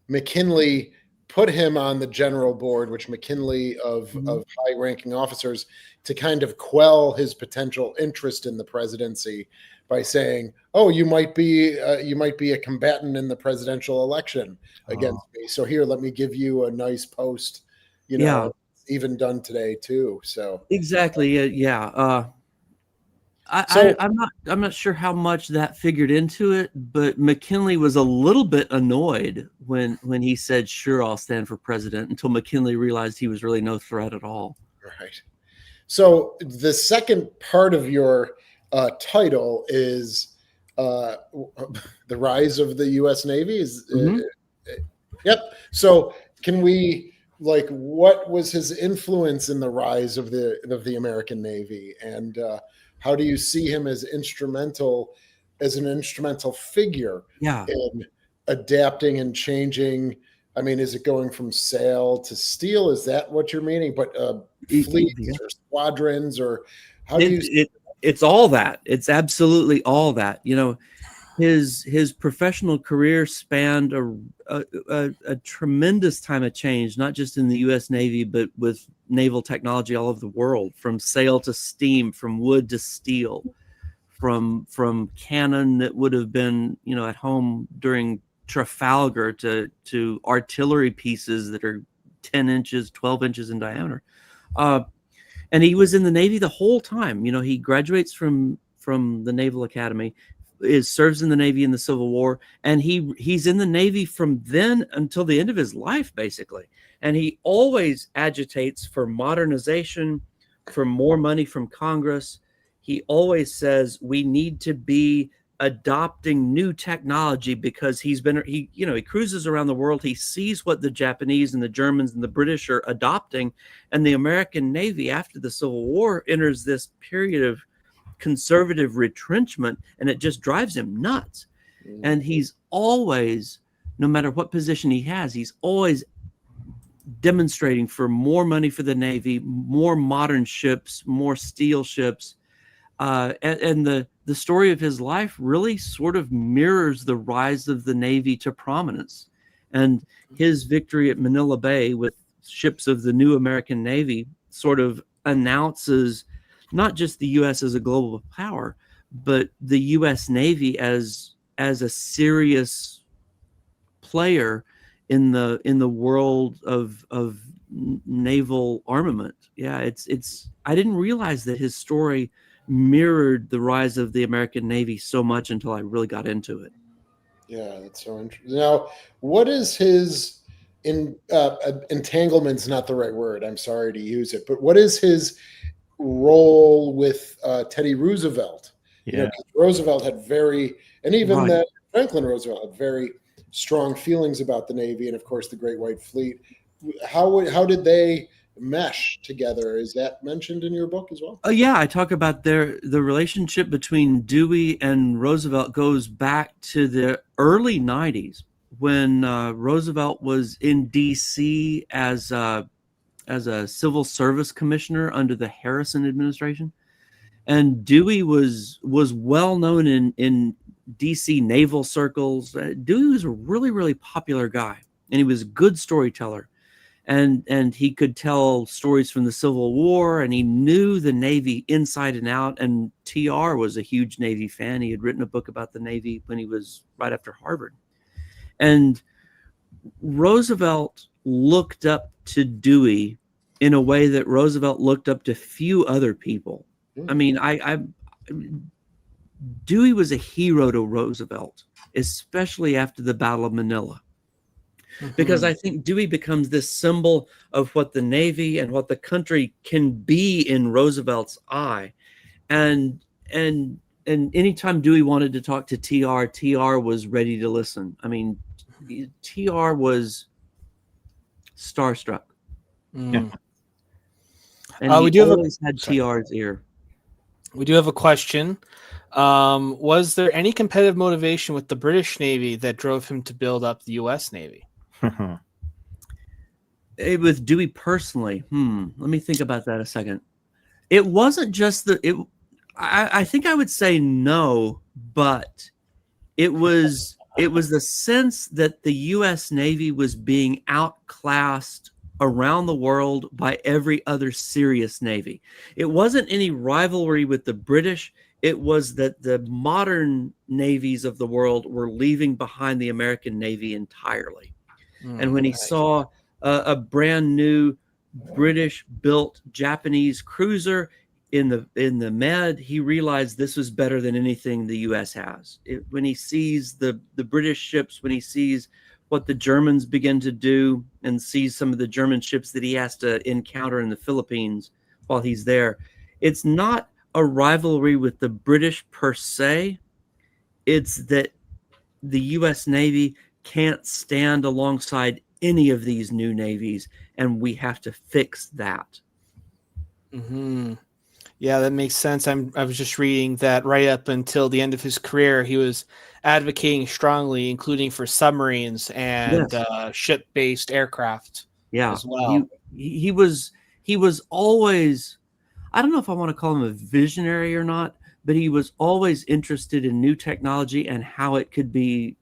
McKinley put him on the general board, which McKinley of high-ranking officers, to kind of quell his potential interest in the presidency by saying, "Oh, you might be a combatant in the presidential election against me. So here, let me give you a nice post." Even done today too. So exactly, yeah. I'm not sure how much that figured into it, but McKinley was a little bit annoyed when he said, "Sure, I'll stand for president," until McKinley realized he was really no threat at all. Right. So the second part of your title is the rise of the U.S. Navy. Yep. So can we like what was his influence in the rise of the American Navy, and how do you see him as an instrumental figure Yeah. in adapting and changing? I mean, is it going from sail to steel? Is that what you're meaning? But fleets Yeah. or squadrons, or how do you? It's all that. It's absolutely all that. You know, his professional career spanned a tremendous time of change, not just in the U.S. Navy, but with naval technology all over the world, from sail to steam, from wood to steel, from cannon that would have been, you know, at home during Trafalgar to artillery pieces that are 10 inches, 12 inches in diameter. And he was in the Navy the whole time. You know, he graduates from the Naval Academy, serves in the Navy in the Civil War, and he's in the Navy from then until the end of his life, basically. And he always agitates for modernization, for more money from Congress. He always says we need to be adopting new technology, because he cruises around the world. He sees what the Japanese and the Germans and the British are adopting, and the American Navy after the Civil War enters this period of conservative retrenchment, and it just drives him nuts. And he's always, no matter what position he has, he's always demonstrating for more money for the Navy, more modern ships, more steel ships. And the story of his life really sort of mirrors the rise of the Navy to prominence. And his victory at Manila Bay with ships of the new American Navy sort of announces not just the U.S. as a global power, but the U.S. Navy as a serious player in the world of naval armament. Yeah, it's I didn't realize that his story mirrored the rise of the American Navy so much until I really got into it. Yeah, that's so interesting. Now, what is his entanglement's not the right word. I'm sorry to use it, but what is his role with Teddy Roosevelt? Yeah. You know, 'cause Roosevelt had even Right. that Franklin Roosevelt had very strong feelings about the Navy, and of course the Great White Fleet. How did they mesh together? Is that mentioned in your book as well? Yeah, I talk about the relationship between Dewey and Roosevelt goes back to the early 90s, when Roosevelt was in D.C. as a civil service commissioner under the Harrison administration. And Dewey was well known in D.C. naval circles. Dewey was a really, really popular guy, and he was a good storyteller. And he could tell stories from the Civil War, and he knew the Navy inside and out. And TR was a huge Navy fan. He had written a book about the Navy when he was right after Harvard. And Roosevelt looked up to Dewey in a way that Roosevelt looked up to few other people. I mean, Dewey was a hero to Roosevelt, especially after the Battle of Manila. Because I think Dewey becomes this symbol of what the Navy and what the country can be in Roosevelt's eye. And anytime Dewey wanted to talk to TR was ready to listen. I mean, TR was starstruck. Mm. And he we do have always had TR's ear. We do have a question. Was there any competitive motivation with the British Navy that drove him to build up the U.S. Navy? With Dewey personally, let me think about that a second. It wasn't just I think I would say no, but it was the sense that the U.S. Navy was being outclassed around the world by every other serious Navy. It wasn't any rivalry with the British. It was that the modern navies of the world were leaving behind the American Navy entirely. And when he saw a brand new British-built Japanese cruiser in the Med, he realized this was better than anything the U.S. has. When he sees the British ships, when he sees what the Germans begin to do, and sees some of the German ships that he has to encounter in the Philippines while he's there, it's not a rivalry with the British per se. It's that the U.S. Navy can't stand alongside any of these new navies, and we have to fix that. Mm-hmm. Yeah, that makes sense. I was just reading that right up until the end of his career, he was advocating strongly, including for submarines and ship-based aircraft as well. He was always, I don't know if I want to call him a visionary or not, but he was always interested in new technology and how it could be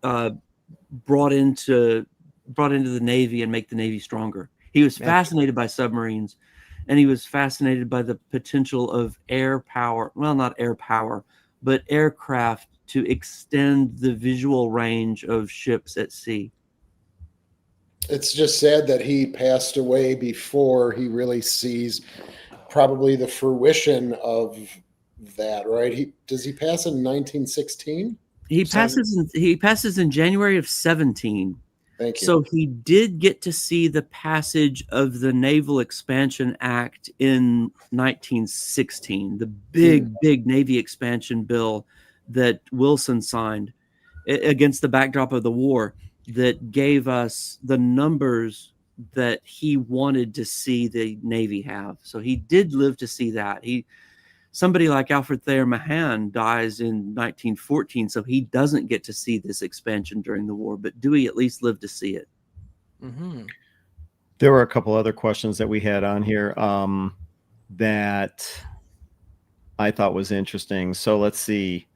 brought into the Navy and make the Navy stronger. He was fascinated by submarines, and he was fascinated by the potential of air power. Well, not air power, but aircraft to extend the visual range of ships at sea. It's just sad that he passed away before he really sees probably the fruition of that, right? Does he pass in 1916? He passes in January of 17. Thank you. So he did get to see the passage of the Naval Expansion Act in 1916, the big Navy expansion bill that Wilson signed against the backdrop of the war, that gave us the numbers that he wanted to see the Navy have. So he did live to see that. Somebody like Alfred Thayer Mahan dies in 1914, so he doesn't get to see this expansion during the war, but Dewey at least lived to see it. Mm-hmm. There were a couple other questions that we had on here that I thought was interesting. So let's see.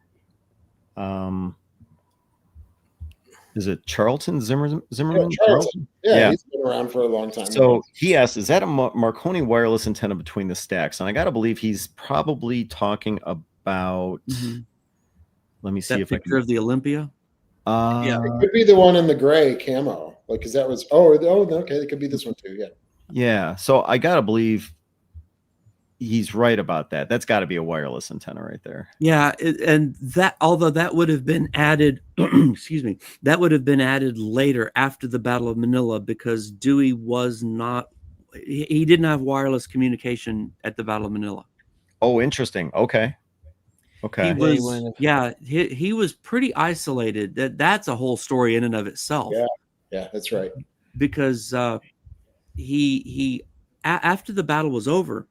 Is it Charlton Zimmerman? Yeah, Charlton. Yeah, he's been around for a long time. So he asked, is that a Marconi wireless antenna between the stacks? And I got to believe he's probably talking about, let me see that if I picture of the Olympia. It could be the one in the gray camo, like, because that was, okay, it could be this one too. Yeah. Yeah. So I got to believe he's right about that. That's got to be a wireless antenna right there. Yeah, and that, although that would have been added, excuse me, that would have been added later after the Battle of Manila, because Dewey was not, he didn't have wireless communication at the Battle of Manila. Oh, interesting. Okay. He was pretty isolated. That's a whole story in and of itself. Yeah, that's right. Because he after the battle was over,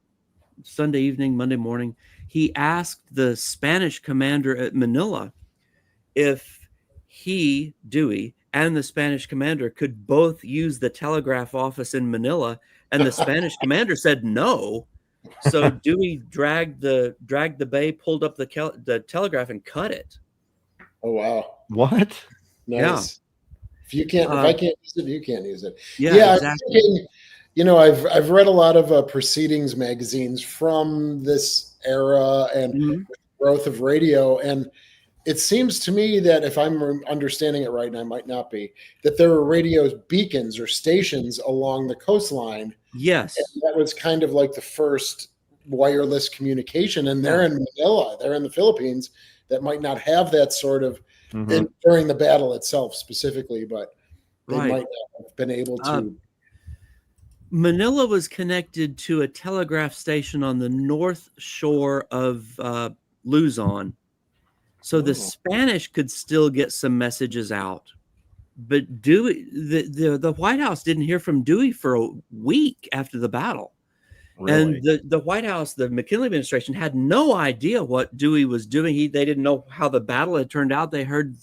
Sunday evening, Monday morning, he asked the Spanish commander at Manila if he, Dewey, and the Spanish commander could both use the telegraph office in Manila, and the Spanish commander said no. So Dewey dragged the bay, pulled up the telegraph, and cut it. Oh wow! What? Nice. Yeah. If I can't use it, you can't use it. Yeah, exactly. I've read a lot of proceedings magazines from this era and the growth of radio, and it seems to me that, if I'm understanding it right, and I might not be, that there were radio beacons or stations along the coastline. Yes, and that was kind of like the first wireless communication, and they're in Manila, they're in the Philippines, that might not have that sort of during the battle itself specifically, but they might not have been able to. Manila was connected to a telegraph station on the north shore of Luzon. So the Spanish could still get some messages out. But Dewey, the White House didn't hear from Dewey for a week after the battle. Really? And the White House, the McKinley administration, had no idea what Dewey was doing. They didn't know how the battle had turned out. They heard,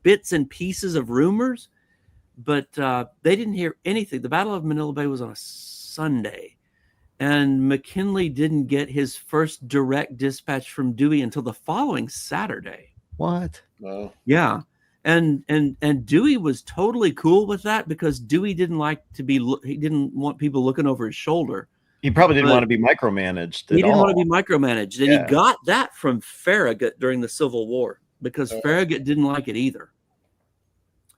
bits and pieces of rumors, but they didn't hear anything. The Battle of Manila Bay was on a Sunday, and McKinley didn't get his first direct dispatch from Dewey until the following Saturday. What? Wow. Yeah. And Dewey was totally cool with that, because Dewey didn't he didn't want people looking over his shoulder. He probably didn't want to be micromanaged. He didn't want to be micromanaged. And he got that from Farragut during the Civil War, because Farragut didn't like it either.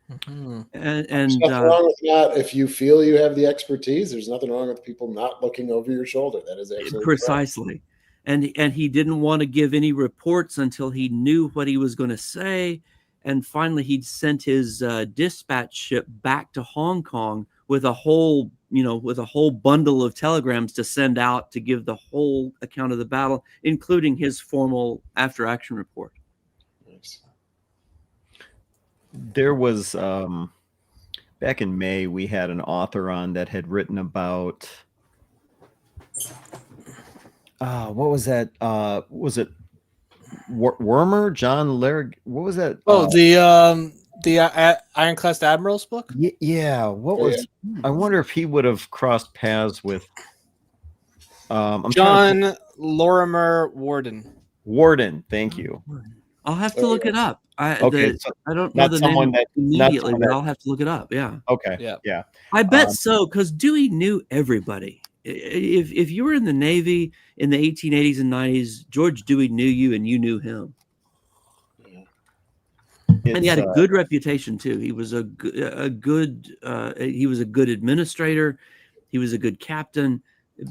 Mm-hmm. And there's nothing wrong with that. If you feel you have the expertise, there's nothing wrong with people not looking over your shoulder. That is absolutely precisely. Correct. And he didn't want to give any reports until he knew what he was going to say. And finally, he'd sent his dispatch ship back to Hong Kong with a whole bundle of telegrams to send out to give the whole account of the battle, including his formal after-action report. Nice. There was back in May, we had an author on that had written about what was that? Was it Wormer? John Laird? What was that? Oh, the Ironclad Admiral's book. Yeah. What was? I wonder if he would have crossed paths with. John Lorimer Warden. Warden, thank you. I'll have to look it up. I don't know the name immediately, but I'll have to look it up. Yeah. Okay. Yeah. I bet so, because Dewey knew everybody. If you were in the Navy in the 1880s and 90s, George Dewey knew you and you knew him. And he had a good reputation too. He was a good administrator. He was a good captain.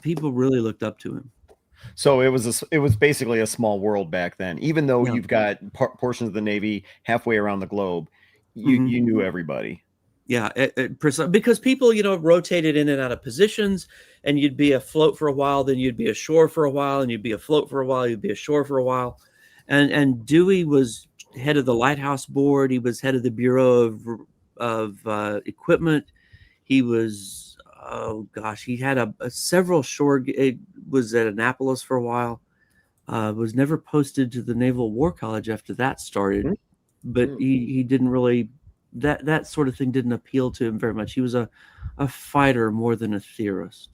People really looked up to him. So it was basically a small world back then. Even though you've got portions of the Navy halfway around the globe, you knew everybody. Yeah, because people, rotated in and out of positions, and you'd be afloat for a while, then you'd be ashore for a while, and you'd be afloat for a while, you'd be ashore for a while. And Dewey was head of the Lighthouse Board. He was head of the Bureau of Equipment. He was, he had several shore. It was at Annapolis for a while. Was never posted to the Naval War College after that started, but he didn't really. That sort of thing didn't appeal to him very much. He was a fighter more than a theorist.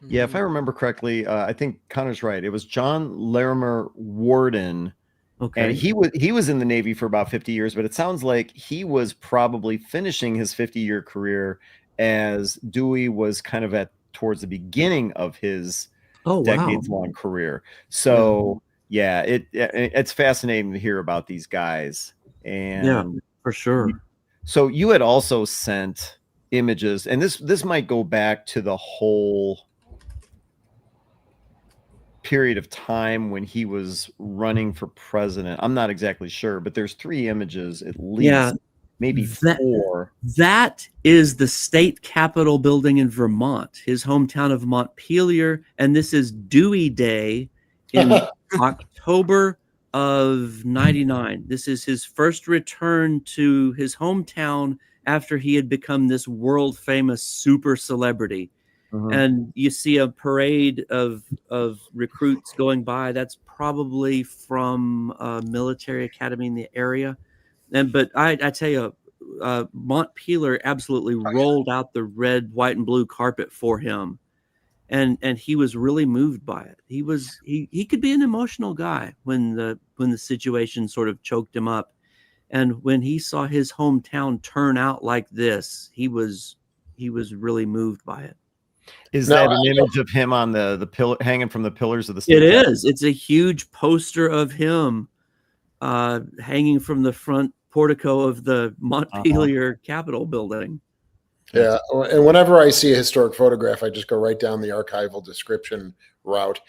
Yeah, if I remember correctly, I think Connor's right. It was John Larimer Warden. Okay. And he was in the Navy for about 50 years, but it sounds like he was probably finishing his 50-year career as Dewey was kind of towards the beginning of his decades-long career. So it's fascinating to hear about these guys. And for sure. So you had also sent images, and this might go back to the whole period of time when he was running for president. I'm not exactly sure, but there's 3 images at least, maybe 4. That is the state capitol building in Vermont, his hometown of Montpelier, and this is Dewey Day in October of 99. This is his first return to his hometown after he had become this world famous super celebrity. And you see a parade of recruits going by. That's probably from a military academy in the area. But I tell you, Montpelier absolutely rolled out the red, white, and blue carpet for him. And he was really moved by it. He could be an emotional guy when the situation sort of choked him up. And when he saw his hometown turn out like this, he was really moved by it. Is that an image of him on the pillar, hanging from the pillars of the state? It is. It's a huge poster of him hanging from the front portico of the Montpelier Capitol building. Yeah, and whenever I see a historic photograph, I just go right down the archival description route.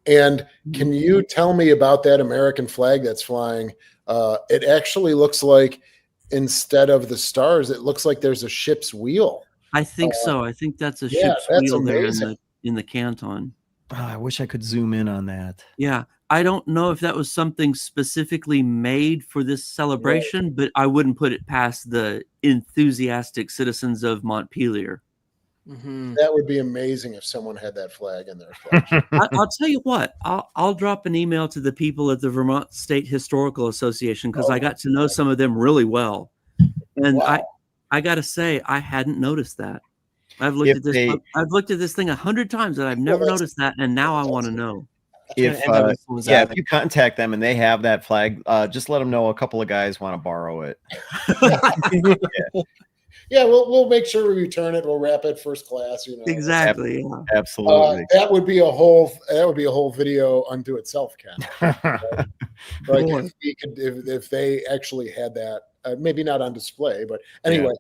And can you tell me about that American flag that's flying? It actually looks like, instead of the stars, it looks like there's a ship's wheel. I think so. I think that's a ship's wheel there in the canton. Oh, I wish I could zoom in on that. Yeah. I don't know if that was something specifically made for this celebration, but I wouldn't put it past the enthusiastic citizens of Montpelier. That would be amazing if someone had that flag in their flag. I'll tell you what, I'll drop an email to the people at the Vermont State Historical Association, because I got to know some of them really well. And I got to say, I hadn't noticed that. I've looked at this thing 100 times and I've never noticed that, and now I want to know. If you contact them and they have that flag, just let them know a couple of guys want to borrow it. We'll make sure we return it. We'll wrap it first class. Exactly. Absolutely. That would be a whole video unto itself, Ken. Like if they actually had that, maybe not on display, but anyway.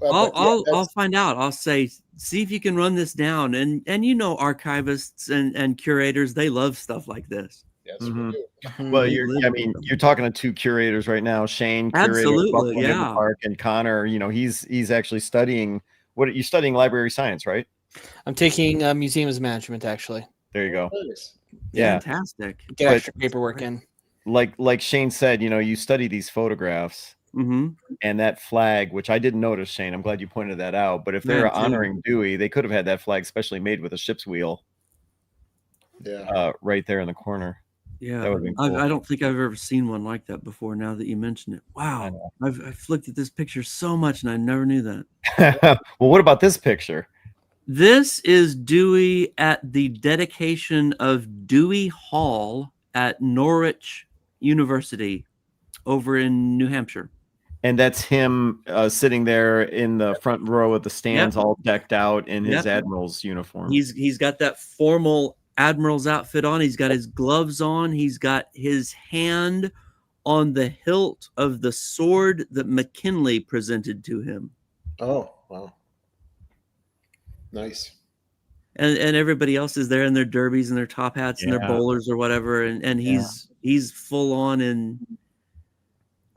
I'll find out. I'll say, see if you can run this down. And archivists and curators, they love stuff like this. Yes, we do. Well, you're talking to 2 curators right now, Shane, curator of Buffalo Naval Park, and Connor. he's actually studying. What are you studying? Library science, right? I'm taking museums management, actually. There you go. Nice. Fantastic. Get extra paperwork in. Like Shane said, you study these photographs, Mm-hmm. And that flag, which I didn't notice, Shane, I'm glad you pointed that out. But if they're Man, too. honoring Dewey, they could have had that flag specially made with a ship's wheel. Yeah. Right there in the corner. Yeah, That would've been cool. I don't think I've ever seen one like that before. Now that you mention it, wow, I've looked at this picture so much and I never knew that. Well, what about this picture? This is Dewey at the dedication of Dewey Hall at Norwich University over in New Hampshire. And that's him sitting there in the front row of the stands, all decked out in his admiral's uniform. He's got that formal admiral's outfit on. He's got his gloves on. He's got his hand on the hilt of the sword that McKinley presented to him. Oh, wow. Nice. And everybody else is there in their derbies and their top hats and their bowlers or whatever. And he's full on and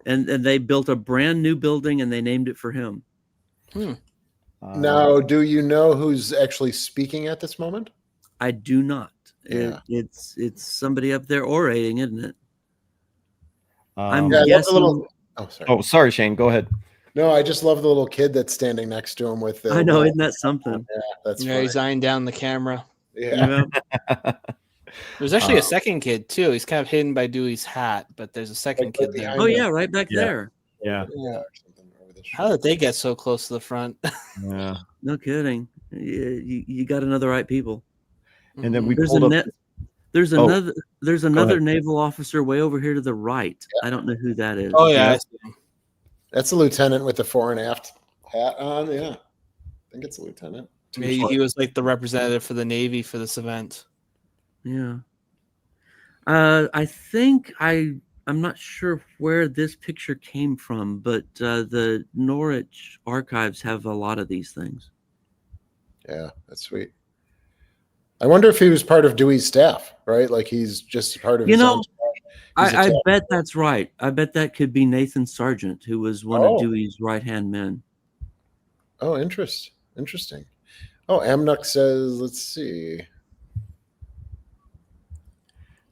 they built a brand new building and they named it for him. Now, do you know who's actually speaking at this moment? I do not. Yeah. It's somebody up there orating, isn't it? I'm Yeah, guessing. Oh, sorry, Shane. Go ahead. No, I just love the little kid that's standing next to him with the. I know, isn't that something? Yeah, that's he's eyeing down the camera. Yeah. There's actually a second kid too. He's kind of hidden by Dewey's hat, but there's a second kid there. Oh yeah, right back there. Yeah. How did they get so close to the front? Yeah. No kidding. You got to know the right people. And then we there's pulled up. There's another naval officer way over here to the right. I don't know who that is. Oh yeah. That's a lieutenant with the fore and aft hat on. Yeah. I think it's a lieutenant. Maybe he was like the representative for the Navy for this event. Yeah. I think I'm not sure where this picture came from, but the Norwich archives have a lot of these things. Yeah, that's sweet. I wonder if he was part of Dewey's staff, right? Like he's just part of his own staff. I bet that's right. I bet that could be Nathan Sargent, who was one of Dewey's right-hand men. Oh, interesting. Oh, Amnuk says, let's see.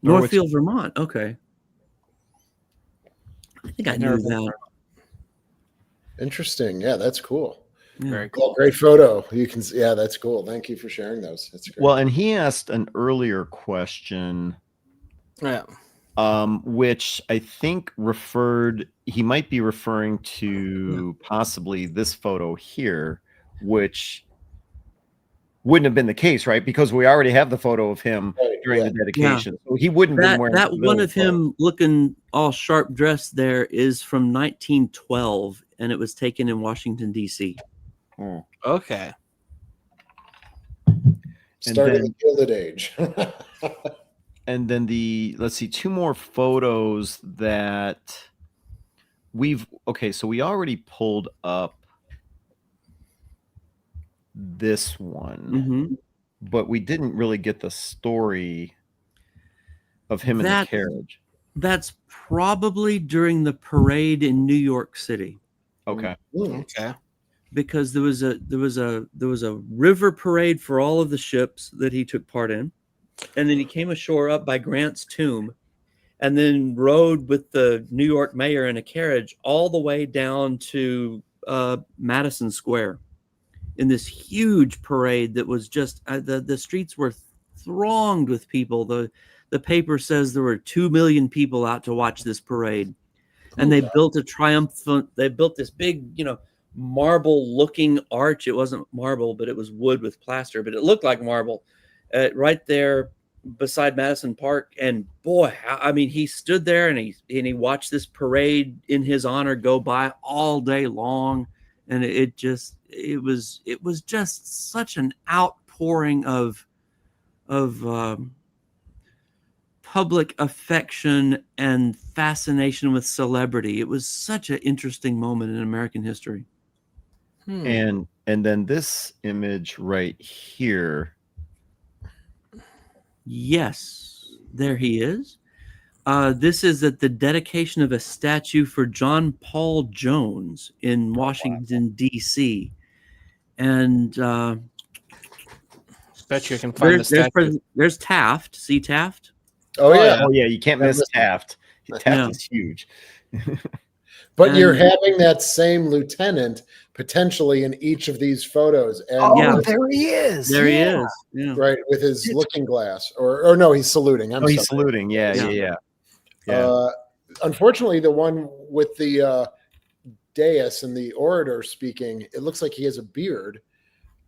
Northfield, Vermont. Okay. I think I knew that. Interesting. Yeah, that's cool. Yeah. Very cool. Great photo. You can see. Yeah, that's cool. Thank you for sharing those. That's great. Well, and he asked an earlier question. Yeah. Which I think he might be referring to possibly this photo here, which wouldn't have been the case, right? Because we already have the photo of him during the dedication. So he wouldn't have been wearing that one of him looking all sharp dressed there is from 1912, and it was taken in Washington, D.C. Oh. Okay. Starting the Gilded Age. And then let's see, two more photos that so we already pulled up this one, but we didn't really get the story of him in the carriage. That's probably during the parade in New York City. Okay. Okay. Because there was a river parade for all of the ships that he took part in. And then he came ashore up by Grant's Tomb and then rode with the New York mayor in a carriage all the way down to Madison Square in this huge parade that was just the streets were thronged with people. The paper says there were 2 million people out to watch this parade. And they built this big, marble looking arch. It wasn't marble, but it was wood with plaster, but it looked like marble. Right there beside Madison Park, and boy, I mean, he stood there and he watched this parade in his honor go by all day long, and it was just such an outpouring of public affection and fascination with celebrity. It was such an interesting moment in American history. And then this image right here. Yes, there he is. This is at the dedication of a statue for John Paul Jones in Washington, D.C. And bet you can find the statue. There's Taft. See Taft? Oh yeah. You can't miss Taft. Taft is huge. But you're And- having that same lieutenant potentially in each of these photos. And Oh, Yeah. there he is. There he Yeah. is. Yeah. right, with his looking glass. Or no, he's saluting. I'm Oh, he's sorry. saluting. Yeah, Yeah. yeah, yeah. Unfortunately, the one with the dais and the orator speaking, it looks like he has a beard.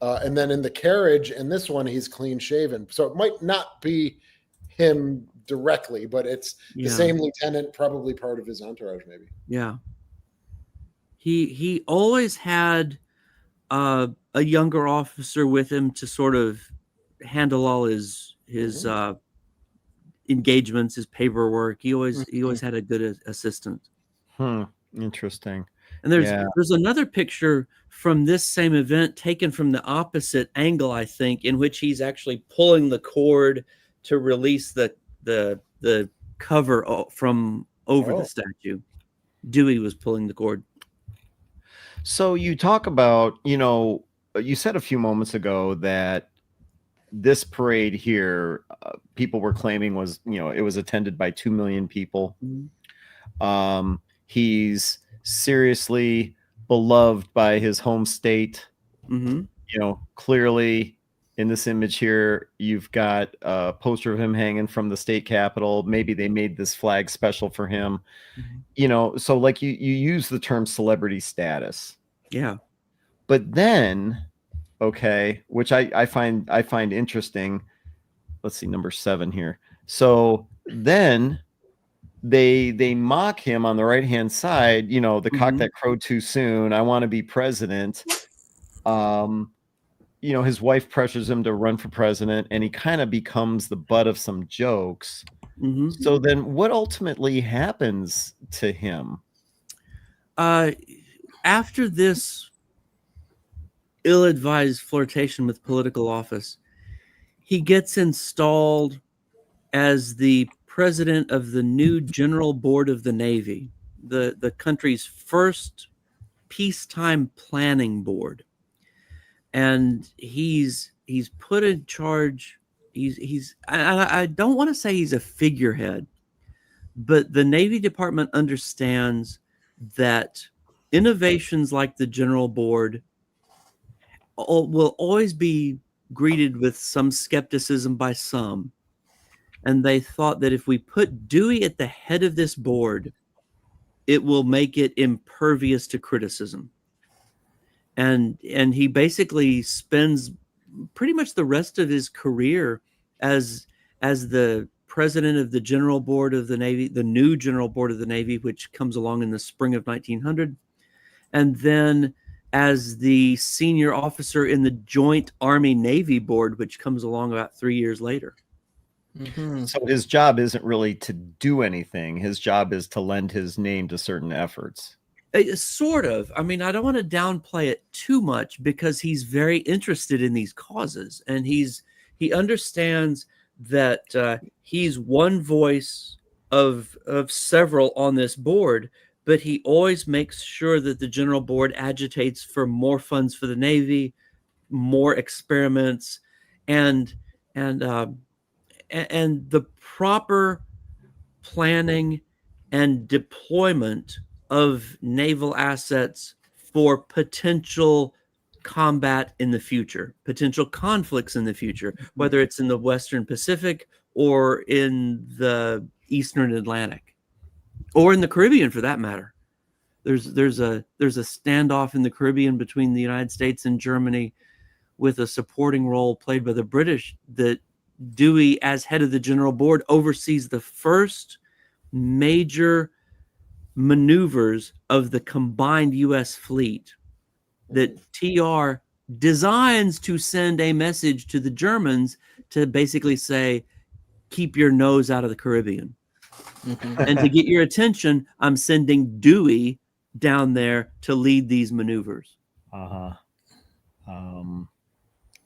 And then in the carriage, in this one, he's clean shaven. So it might not be him directly, but it's the same lieutenant, probably part of his entourage, maybe. Yeah. He always had a younger officer with him to sort of handle all his engagements, his paperwork. He always had a good assistant. Interesting. And there's another picture from this same event taken from the opposite angle, I think, in which he's actually pulling the cord to release the cover from over the statue. Dewey was pulling the cord. So you talk about, you said a few moments ago that this parade here, people were claiming was, it was attended by 2 million people. Mm-hmm. He's seriously beloved by his home state. Mm-hmm. Clearly in this image here, you've got a poster of him hanging from the state capitol. Maybe they made this flag special for him. Mm-hmm. So like you use the term celebrity status. Yeah. But then, okay, which I find interesting. Let's see, number 7 here. So then they mock him on the right-hand side, the cock that crowed too soon. I want to be president. His wife pressures him to run for president, and he kind of becomes the butt of some jokes. Mm-hmm. So then what ultimately happens to him? After this ill-advised flirtation with political office, he gets installed as the president of the new General Board of the Navy, the country's first peacetime planning board. And he's put in charge. I don't want to say he's a figurehead, but the Navy Department understands that innovations like the General Board will always be greeted with some skepticism by some. And they thought that if we put Dewey at the head of this board, it will make it impervious to criticism. And he basically spends pretty much the rest of his career as the president of the General Board of the Navy, the new General Board of the Navy, which comes along in the spring of 1900, and then as the senior officer in the Joint Army-Navy Board, which comes along about 3 years later. Mm-hmm. So his job isn't really to do anything. His job is to lend his name to certain efforts. Sort of. I mean, I don't want to downplay it too much because he's very interested in these causes, and he understands that he's one voice of several on this board, but he always makes sure that the General Board agitates for more funds for the Navy, more experiments, and the proper planning and deployment of naval assets for potential combat in the future, potential conflicts in the future, whether it's in the Western Pacific or in the Eastern Atlantic or in the Caribbean for that matter. There's a standoff in the Caribbean between the United States and Germany with a supporting role played by the British that Dewey, as head of the General Board, oversees the first major maneuvers of the combined U.S. fleet that TR designs to send a message to the Germans to basically say, keep your nose out of the Caribbean. Mm-hmm. And to get your attention, I'm sending Dewey down there to lead these maneuvers.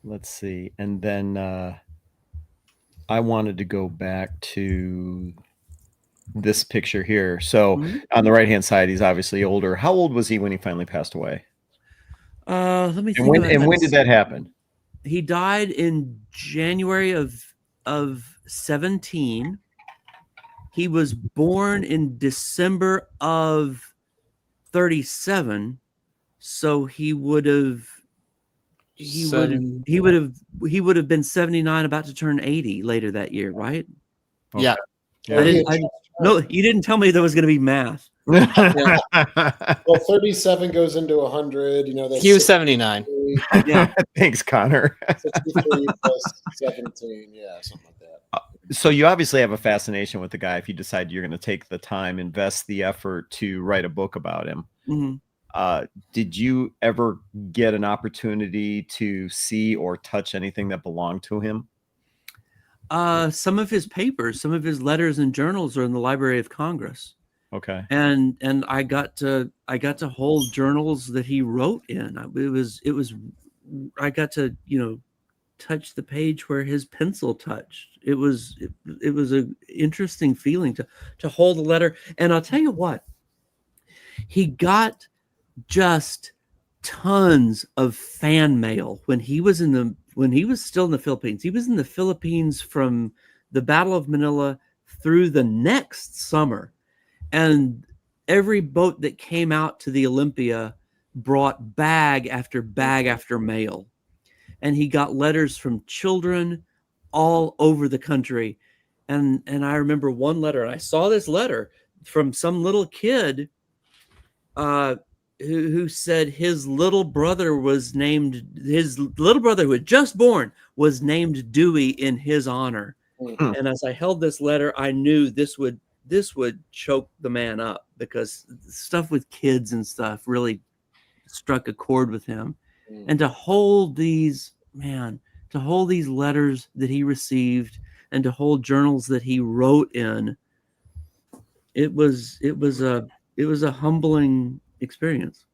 Let's see. And then I wanted to go back to this picture here. So on the right-hand side, he's obviously older. How old was he when he finally passed away? Let me think. When did that happen? He died in January of 17. He was born in December of 37, so he would have been 79, about to turn 80 later that year, right? Yeah. No, you didn't tell me there was going to be math. Well, 37 goes into 100. That's he was 79. Yeah. Thanks, Connor. 63 plus 17. Yeah, something like that. So you obviously have a fascination with the guy if you decide you're going to take the time, invest the effort to write a book about him. Mm-hmm. Did you ever get an opportunity to see or touch anything that belonged to him? Some of his papers, some of his letters and journals are in the Library of Congress. Okay. And I got to hold journals that he wrote in. I got to, touch the page where his pencil touched. It was an interesting feeling to hold a letter. And I'll tell you what, he got just tons of fan mail when he was still in the Philippines. He was in the Philippines from the Battle of Manila through the next summer. And every boat that came out to the Olympia brought bag after bag after mail. And he got letters from children all over the country. And I remember one letter, and I saw this letter from some little kid who said his little brother who had just born was named Dewey in his honor. Mm. And as I held this letter, I knew this would choke the man up, because stuff with kids and stuff really struck a chord with him. And to hold these letters that he received, and to hold journals that he wrote in, it was a humbling experience.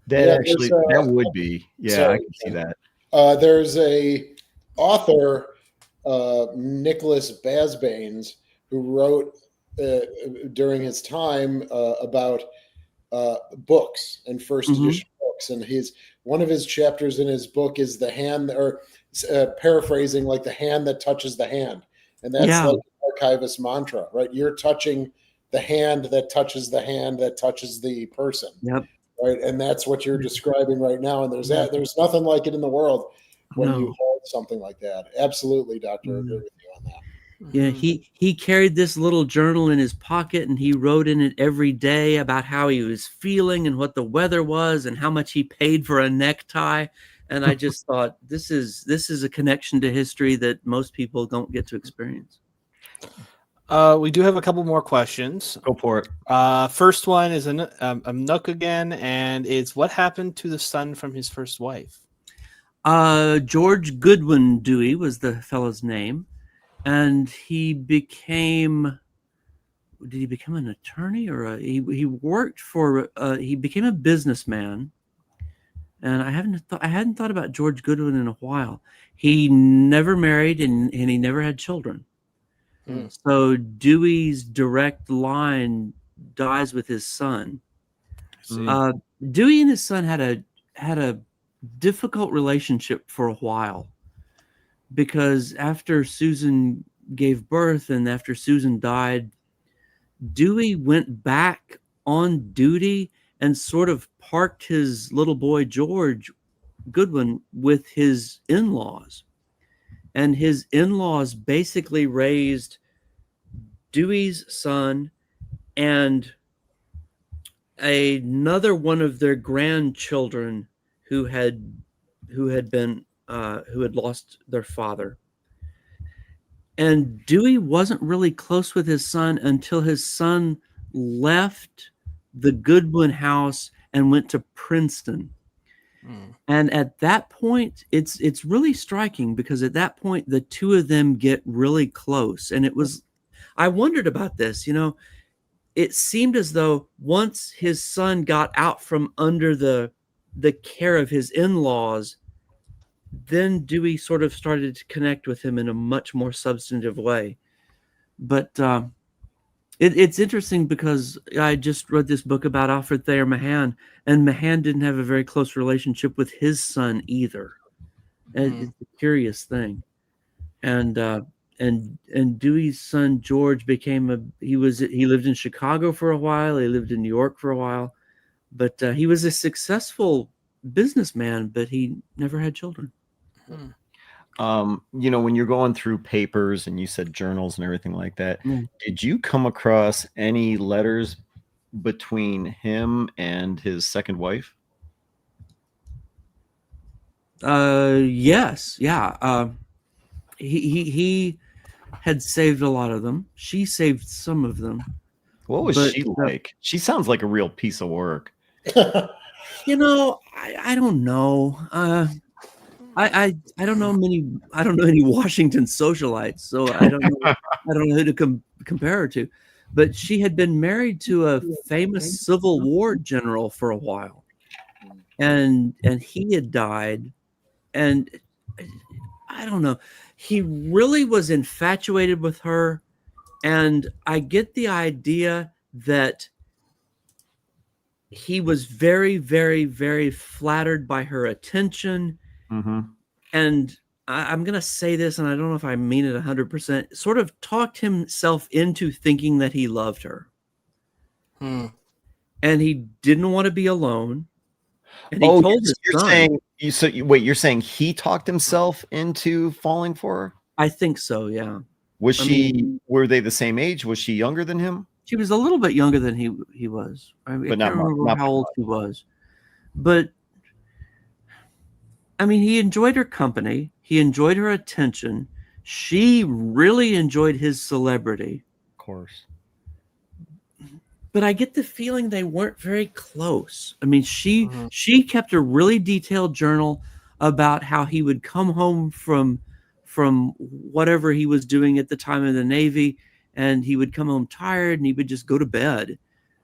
That would be. Yeah, I can see that. There's a author, Nicholas Basbanes, who wrote during his time about books and first edition books, and one of his chapters in his book is the hand, or paraphrasing, like the hand that touches the hand, and that's like an archivist mantra, right? You're touching the hand that touches the hand that touches the person. Yep. Right, and that's what you're describing right now. And there's nothing like it in the world when you hold something like that. Absolutely, Doctor. I agree with you on that. Yeah, he carried this little journal in his pocket, and he wrote in it every day about how he was feeling and what the weather was and how much he paid for a necktie. And I just thought, this is a connection to history that most people don't get to experience. We do have a couple more questions. Go for it. First one is a Nook again, and it's what happened to the son from his first wife? George Goodwin Dewey was the fellow's name, and he became. Did he become an attorney, or he worked for? He became a businessman, and I hadn't thought about George Goodwin in a while. He never married, and he never had children. So Dewey's direct line dies with his son. Dewey and his son had a difficult relationship for a while, because after Susan gave birth and after Susan died, Dewey went back on duty and sort of parked his little boy George Goodwin with his in-laws. And his in-laws basically raised Dewey's son and another one of their grandchildren who had lost their father. And Dewey wasn't really close with his son until his son left the Goodwin house and went to Princeton. And at that point, it's really striking, because at that point, the two of them get really close. And I wondered about this, it seemed as though once his son got out from under the care of his in-laws, then Dewey sort of started to connect with him in a much more substantive way. But it's interesting, because I just read this book about Alfred Thayer Mahan, and Mahan didn't have a very close relationship with his son either. And it's a curious thing. And Dewey's son George he lived in Chicago for a while. He lived in New York for a while. But he was a successful businessman, but he never had children. When you're going through papers and you said journals and everything like that, Mm. did you come across any letters between him and his second wife? Yes, yeah. He had saved a lot of them. She saved some of them. What was But, she like? She sounds like a real piece of work. I don't know. I don't know many. I don't know any Washington socialites, so I don't know. I don't know who to compare her to. But she had been married to a famous Civil War general for a while, and he had died, and I don't know. He really was infatuated with her, and I get the idea that he was very, very, very flattered by her attention. Mm-hmm. And I'm going to say this, and I don't know if I mean it 100%, sort of talked himself into thinking that he loved her. And he didn't want to be alone. And he told his son. You're saying he talked himself into falling for her? I think so, yeah. Were they the same age? Was she younger than him? She was a little bit younger than he was. I can't remember how old she was. But I mean, he enjoyed her company. He enjoyed her attention. She really enjoyed his celebrity. Of course. But I get the feeling they weren't very close. I mean, she kept a really detailed journal about how he would come home from whatever he was doing at the time in the Navy, and he would come home tired and he would just go to bed,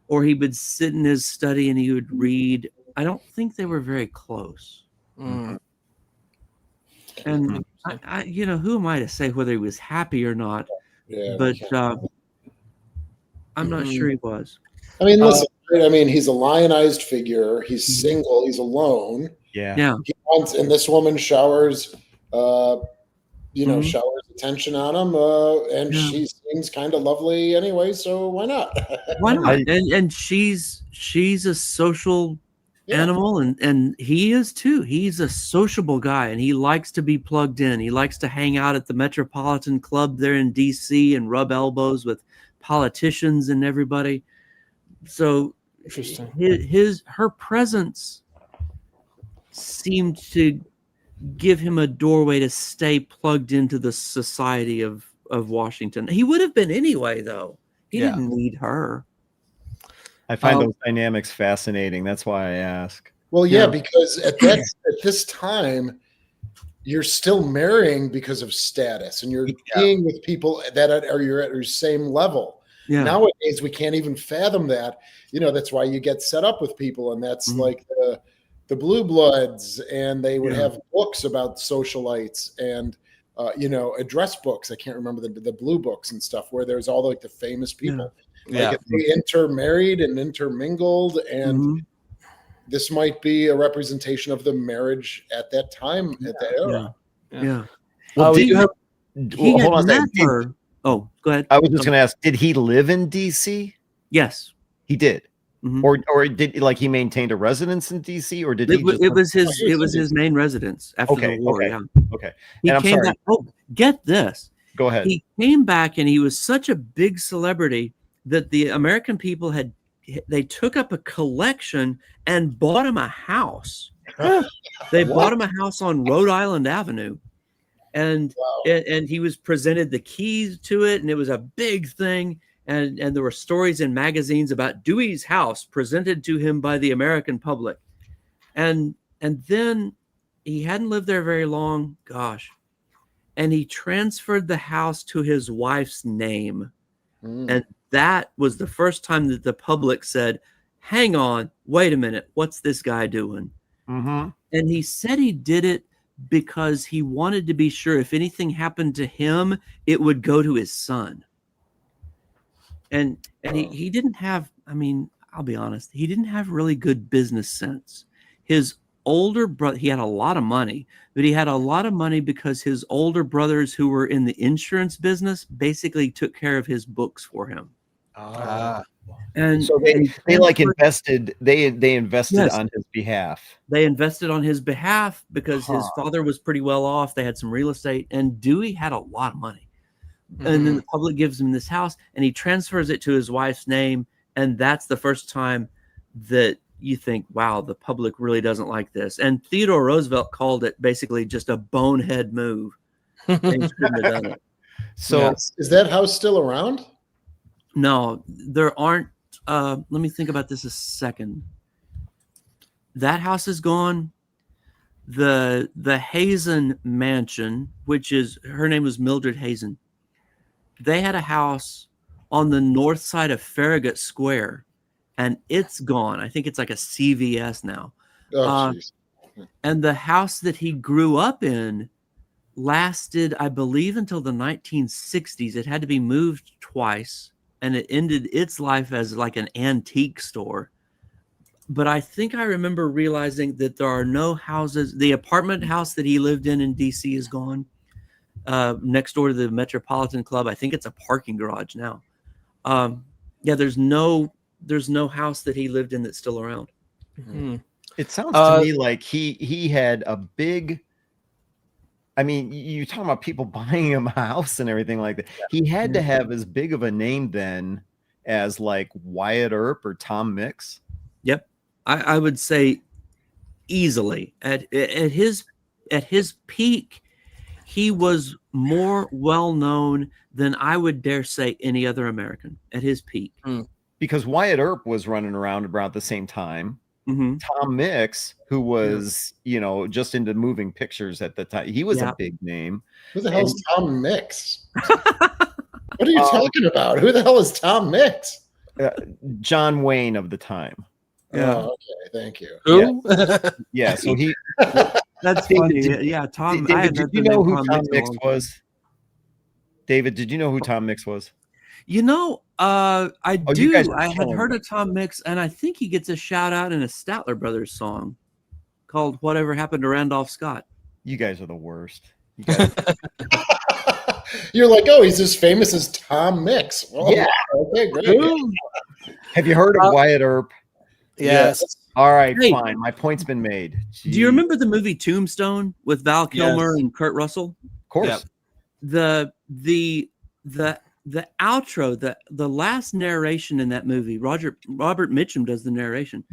or he would sit in his study and he would read. I don't think they were very close. And I who am I to say whether he was happy or not? Yeah, but I'm not sure he was. I mean, listen. I mean, he's a lionized figure. He's single. He's alone. Yeah. He wants, and this woman showers, showers attention on him, and she seems kind of lovely anyway. So why not? Why not? And she's a social animal, and he is too. He's a sociable guy, and he likes to be plugged in. He likes to hang out at the Metropolitan Club there in DC and rub elbows with politicians and everybody. So her presence seemed to give him a doorway to stay plugged into the society of Washington. He would have been anyway, though. He didn't need her. I find those dynamics fascinating. That's why I ask. Well, because at this time, you're still marrying because of status, and you're being with people that are you're at your same level. Yeah. Nowadays, we can't even fathom that. That's why you get set up with people, and that's like the Blue Bloods, and they would have books about socialites and address books. I can't remember the blue books and stuff where there's all like the famous people. Like they intermarried and intermingled, and this might be a representation of the marriage at that time, at that era. Yeah. Well, hold on a second. Oh, go ahead. I was just going to ask, did he live in DC? Yes. He did. Or did he maintained a residence in DC, or did he? It was his main residence after the war. Okay. He came back. Oh, get this. Go ahead. He came back, and he was such a big celebrity that the American people they took up a collection and bought him a house. They bought him a house on Rhode Island Avenue, and he was presented the keys to it, and it was a big thing. And there were stories in magazines about Dewey's house presented to him by the American public. And then he hadn't lived there very long. Gosh. And he transferred the house to his wife's name. And that was the first time that the public said, hang on, wait a minute. What's this guy doing? And he said he did it because he wanted to be sure if anything happened to him, it would go to his son. And he didn't have, I mean, I'll be honest, he didn't have really good business sense. His older brother, he had a lot of money, but he had a lot of money because his older brothers who were in the insurance business basically took care of his books for him. Ah. And So and he they like transferred- invested Yes. on his behalf. They invested on his behalf because his Huh. father was pretty well off. They had some real estate, and Dewey had a lot of money. Mm-hmm. And then the public gives him this house, and he transfers it to his wife's name. And that's the first time that you think, wow, the public really doesn't like this. And Theodore Roosevelt called it basically just a bonehead move. They shouldn't have done it. So Yeah. Is that house still around? No, there aren't. Let me think about this a second. That house is gone. The Hazen mansion, which is, her name was Mildred Hazen. They had a house on the north side of Farragut Square, and it's gone. I think it's like a CVS now. Oh, jeez. And the house that he grew up in lasted, I believe, until the 1960s. It had to be moved twice, and it ended its life as like an antique store. But I think I remember realizing that there are no houses. The apartment house that he lived in DC is gone. Next door to the Metropolitan Club, I think it's a parking garage now. Yeah, there's no house that he lived in that's still around. Hmm. it sounds to me like he had a big. I mean, you talking about people buying him a house and everything like that. He had to have as big of a name then as like Wyatt Earp or Tom Mix. Yep, I would say easily at his peak, he was more well known than I would dare say any other American at his peak. Because Wyatt Earp was running around the same time. Mm-hmm. Tom Mix, who was, just into moving pictures at the time, he was a big name. Who the hell is Tom Mix? What are you talking about? Who the hell is Tom Mix? John Wayne of the time. Yeah. Oh, okay, thank you. Who? Yeah, so he. That's David, funny. Yeah, Tom. David, did you know who Tom Mix was? David, did you know who Tom Mix was? I do. You guys I had heard of Tom Mix, and I think he gets a shout out in a Statler Brothers song called "Whatever Happened to Randolph Scott." You guys are the worst. You guys. You're like, oh, he's as famous as Tom Mix. Oh, yeah. Okay, great. Have you heard of Wyatt Earp? Yes. All right, Hey. fine. My point's been made. Do you remember the movie Tombstone with Val Kilmer and Kurt Russell? Of course. The outro, the last narration in that movie, Robert Mitchum does the narration,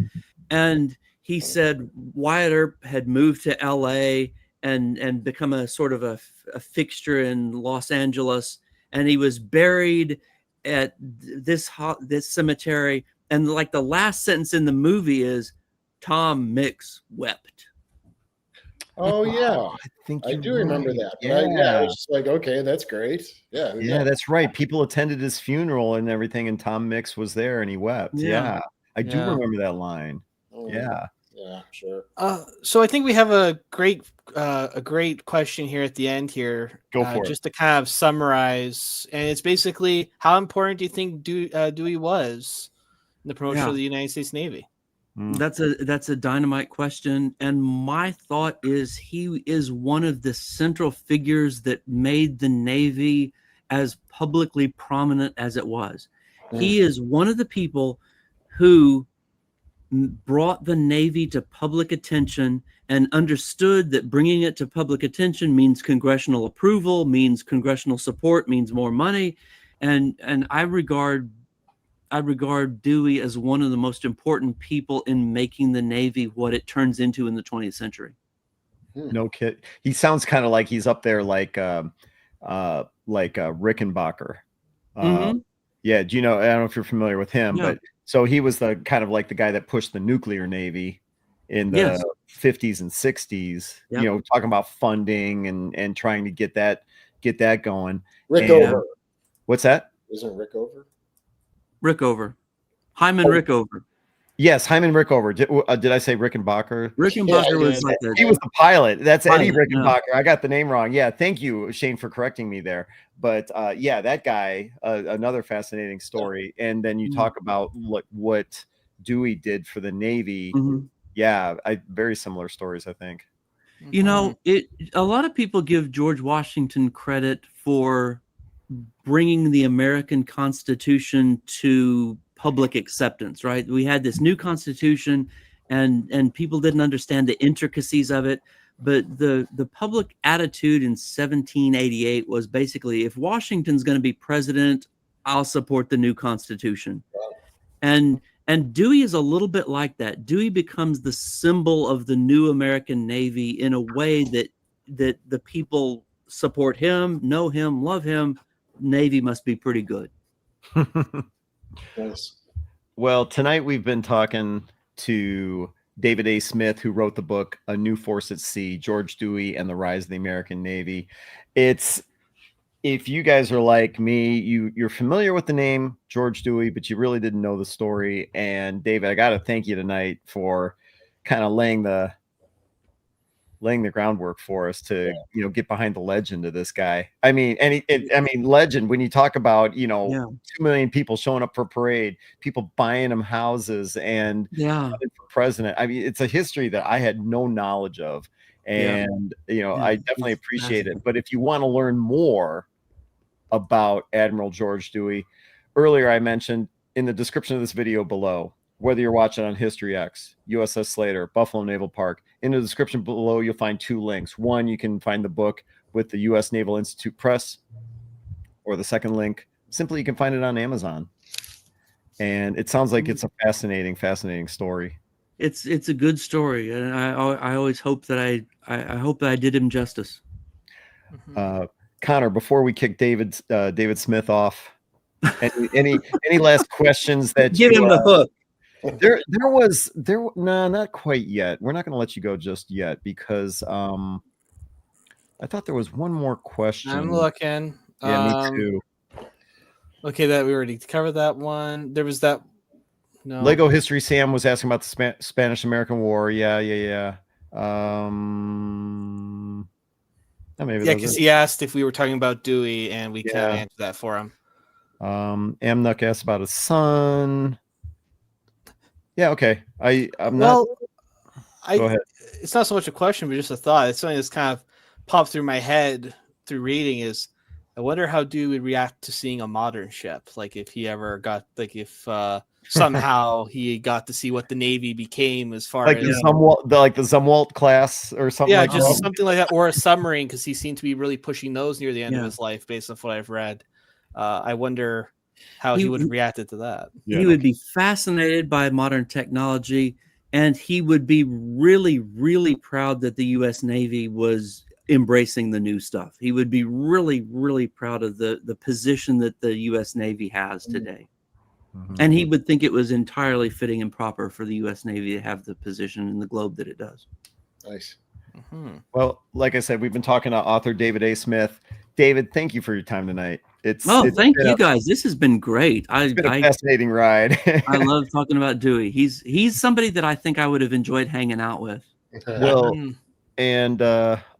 and he said Wyatt Earp had moved to L.A. and become a sort of a fixture in Los Angeles, and he was buried at this cemetery. And like the last sentence in the movie is, Tom Mix wept. Oh yeah, I do remember that. But Yeah. I was just like, okay, that's great. Yeah, Yeah, that's right. People attended his funeral and everything, and Tom Mix was there and he wept. Yeah. I do remember that line. Yeah. Yeah, sure. So I think we have a great question here at the end here. Go for it. Just to kind of summarize, and it's basically, how important do you think Dewey was in the promotion of the United States Navy? That's a dynamite question, and my thought is he is one of the central figures that made the Navy as publicly prominent as it was. He is one of the people who brought the Navy to public attention and understood that bringing it to public attention means congressional approval, means congressional support, means more money, and I regard Dewey as one of the most important people in making the Navy what it turns into in the 20th century. No kid. He sounds kind of like he's up there like Rickenbacker. Yeah, do you know? I don't know if you're familiar with him, but so he was the kind of like the guy that pushed the nuclear Navy in the 50s and 60s. Talking about funding and trying to get that going. Rickover. What's that? Isn't Rickover? Rickover. Hyman Rickover. Yes, Hyman Rickover. Did I say Rickenbacker? Rickenbacker was like he was the pilot. That's Eddie Rickenbacker. I got the name wrong. Yeah, thank you, Shane, for correcting me there. But that guy, another fascinating story. And then you talk about what Dewey did for the Navy. Yeah, very similar stories, I think. A lot of people give George Washington credit for bringing the American Constitution to public acceptance, right? We had this new Constitution, and people didn't understand the intricacies of it. But the public attitude in 1788 was basically, if Washington's going to be president, I'll support the new Constitution. And Dewey is a little bit like that. Dewey becomes the symbol of the new American Navy in a way that the people support him, know him, love him. Navy must be pretty good. Nice. Well, tonight we've been talking to David A. Smith, who wrote the book A New Force at Sea, George Dewey and the Rise of the American Navy. It's, if you guys are like me, you're familiar with the name George Dewey, but you really didn't know the story. And David, I got to thank you tonight for kind of laying the groundwork for us to, get behind the legend of this guy. I mean, legend, when you talk about, 2 million people showing up for parade, people buying them houses and running for president. I mean, it's a history that I had no knowledge of. And, I definitely appreciate it. But if you want to learn more about Admiral George Dewey, earlier I mentioned in the description of this video below, whether you're watching on History X, USS Slater, Buffalo Naval Park, in the description below, you'll find 2 links. One, you can find the book with the U.S. Naval Institute Press, or the second link, simply you can find it on Amazon. And it sounds like it's a fascinating story. It's a good story, and I always hope that I hope that I did him justice. Connor, before we kick David Smith off, any last questions that give him the hook? No, not quite yet. We're not going to let you go just yet because I thought there was one more question. I'm looking. Yeah, me too. Okay, that we already covered that one. There was that. No. Lego History Sam was asking about the Spanish-American War. Yeah. Maybe because he asked if we were talking about Dewey, and we kind of answered that for him. Amnuck asked about his son. Yeah, okay. I'm not. Go ahead. It's not so much a question, but just a thought. It's something that's kind of popped through my head through reading. Is I wonder how Dewey would react to seeing a modern ship, like if he ever got, like if somehow he got to see what the Navy became as far like as the Zumwalt class or something. Yeah, like just that. something like that, or a submarine, because he seemed to be really pushing those near the end of his life, based on what I've read. I wonder how he would have reacted to that. He would be fascinated by modern technology, and he would be really, really proud that the U.S. Navy was embracing the new stuff. He would be really, really proud of the position that the U.S. Navy has today. Mm-hmm. And he would think it was entirely fitting and proper for the U.S. Navy to have the position in the globe that it does. Nice. Mm-hmm. Well, like I said, we've been talking to author David A. Smith. David, thank you for your time tonight. Thank you guys. This has been great. It's been a fascinating ride. I love talking about Dewey. He's somebody that I think I would have enjoyed hanging out with. Well, and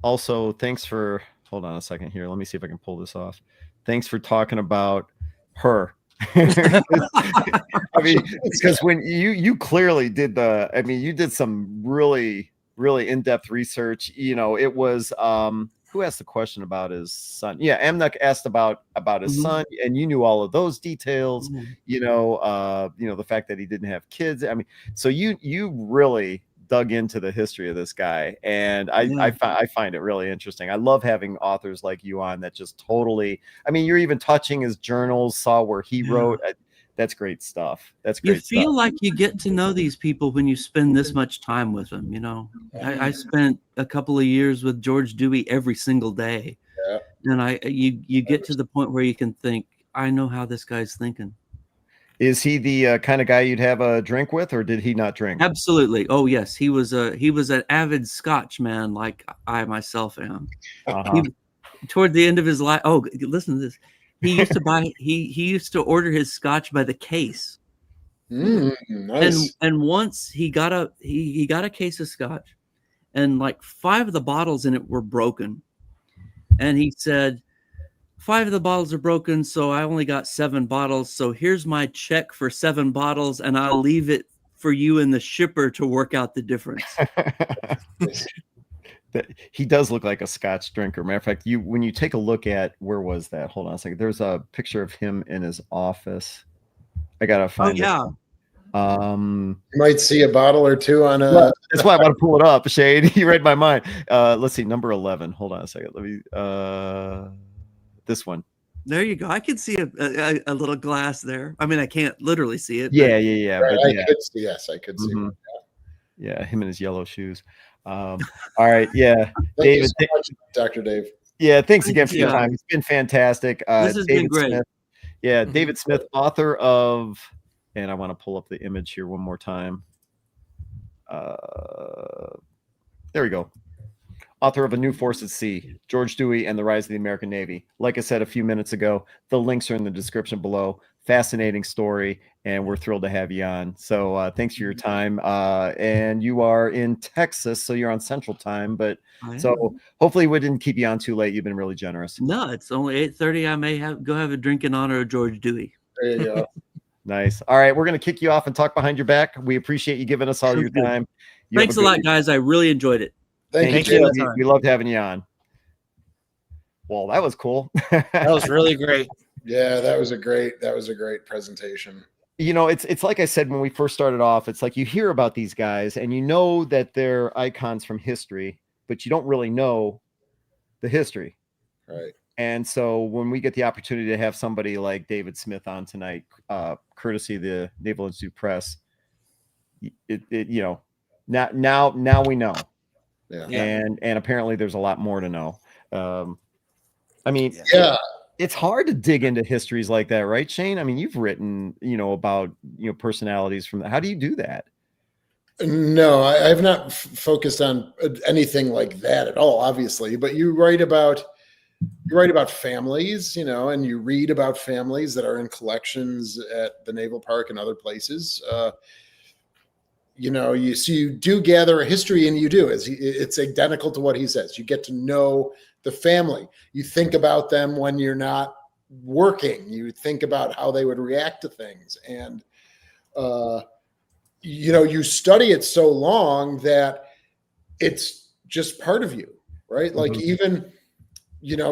also thanks for, hold on a second here. Let me see if I can pull this off. Thanks for talking about her. I mean, because when you clearly did you did some really, really in-depth research. It was who asked the question about his son? Yeah, Amnuck asked about his son, and you knew all of those details. The fact that he didn't have kids. I mean, so you really dug into the history of this guy, and I find it really interesting. I love having authors like you on that just totally. I mean, you're even touching his journals, saw where he wrote. That's great stuff. That's great. You feel like you get to know these people when you spend this much time with them. I spent a couple of years with George Dewey every single day, and you get to the point where you can think, I know how this guy's thinking. Is he the kind of guy you'd have a drink with, or did he not drink? Absolutely. Oh yes, he was an avid Scotch man, like I myself am. Toward the end of his life, listen to this. He used to buy. He used to order his Scotch by the case. Nice. And once he got a case of Scotch, and like 5 of the bottles in it were broken, and he said, 5 of the bottles are broken, so I only got 7 bottles. So here's my check for 7 bottles, and I'll leave it for you and the shipper to work out the difference. He does look like a Scotch drinker. Matter of fact, when you take a look at, where was that? Hold on a second. There's a picture of him in his office. I gotta find it. yeah. You might see a bottle or two on a. Well, that's why I want to pull it up, Shane. You read my mind. Let's see, number 11. Hold on a second. Let me this one. There you go. I can see a little glass there. I mean, I can't literally see it. Yeah. Right, But I yeah. could see. Yes, I could see. Mhm. Yeah, him in his yellow shoes. All right, yeah. Thank you David, so much, Dr. Dave. yeah, thanks again for your Yeah. time. It's been fantastic. This has been David great. Smith. Yeah, Mhm. David Smith, author of, and I want to pull up the image here one more time. There we go. Author of A New Force at Sea, George Dewey and the Rise of the American Navy. Like I said a few minutes ago, the links are in the description below. Fascinating story, and we're thrilled to have you on. So thanks for your time. And you are in Texas, so you're on Central Time. But so hopefully we didn't keep you on too late. You've been really generous. No, it's only 8:30. I may go have a drink in honor of George Dewey. There you go. Nice. All right, we're going to kick you off and talk behind your back. We appreciate you giving us all your Good. time. You Thanks have a lot, good- guys. I really enjoyed it. Thank you, you. Jim. We loved having you on. Well, that was cool. That was really great. Yeah, that was a great presentation. You know, it's like I said when we first started off, it's like you hear about these guys and you know that they're icons from history, but you don't really know the history. Right. And so when we get the opportunity to have somebody like David Smith on tonight, courtesy of the Naval Institute Press, it you know, now we know. Yeah. And apparently there's a lot more to know. I mean, Yeah. it's hard to dig into histories like that, right, Shane? I mean, you've written, about, personalities from that. How do you do that? No, I've not focused on anything like that at all, obviously. But you write about families, and you read about families that are in collections at the Naval Park and other places. You do gather a history, and you do. It's identical to what he says. You get to know the family. You think about them when you're not working. You think about how they would react to things, and you study it so long that it's just part of you, right? Like even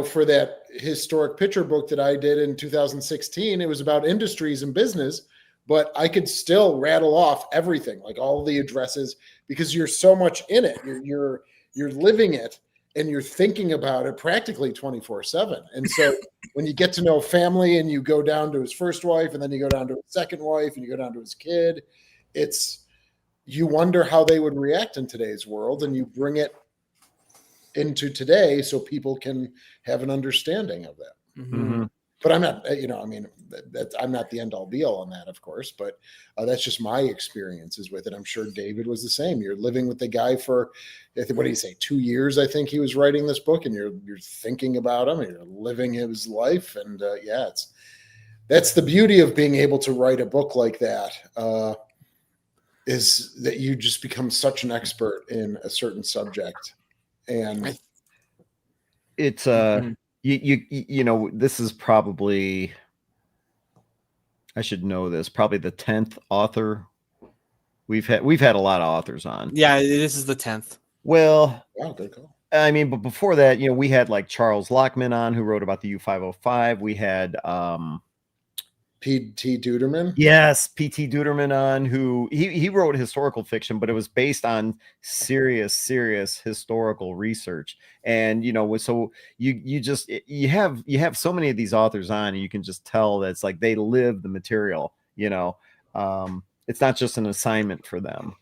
for that historic picture book that I did in 2016, it was about industries and business, but I could still rattle off everything, like all the addresses, because you're so much in it. You're living it, and you're thinking about it practically 24/7. And so when you get to know family and you go down to his first wife, and then you go down to his second wife, and you go down to his kid, you wonder how they would react in today's world, and you bring it into today so people can have an understanding of that. Mm-hmm. But I'm not, I'm not the end all be all on that, of course, but that's just my experiences with it. I'm sure David was the same. You're living with the guy for, what did he say, 2 years? I think he was writing this book, and you're thinking about him, and you're living his life. And that's the beauty of being able to write a book like that, is that you just become such an expert in a certain subject. And it's this is probably, I should know this, probably the 10th author we've had a lot of authors on. Yeah, this is the 10th. Well, wow, good call. I mean, but before that, we had like Charles Lockman on, who wrote about the U-505. We had P.T. Duderman. Yes, P.T. Duderman on, who he wrote historical fiction, but it was based on serious historical research. And so you have so many of these authors on, and you can just tell that it's like they live the material. It's not just an assignment for them.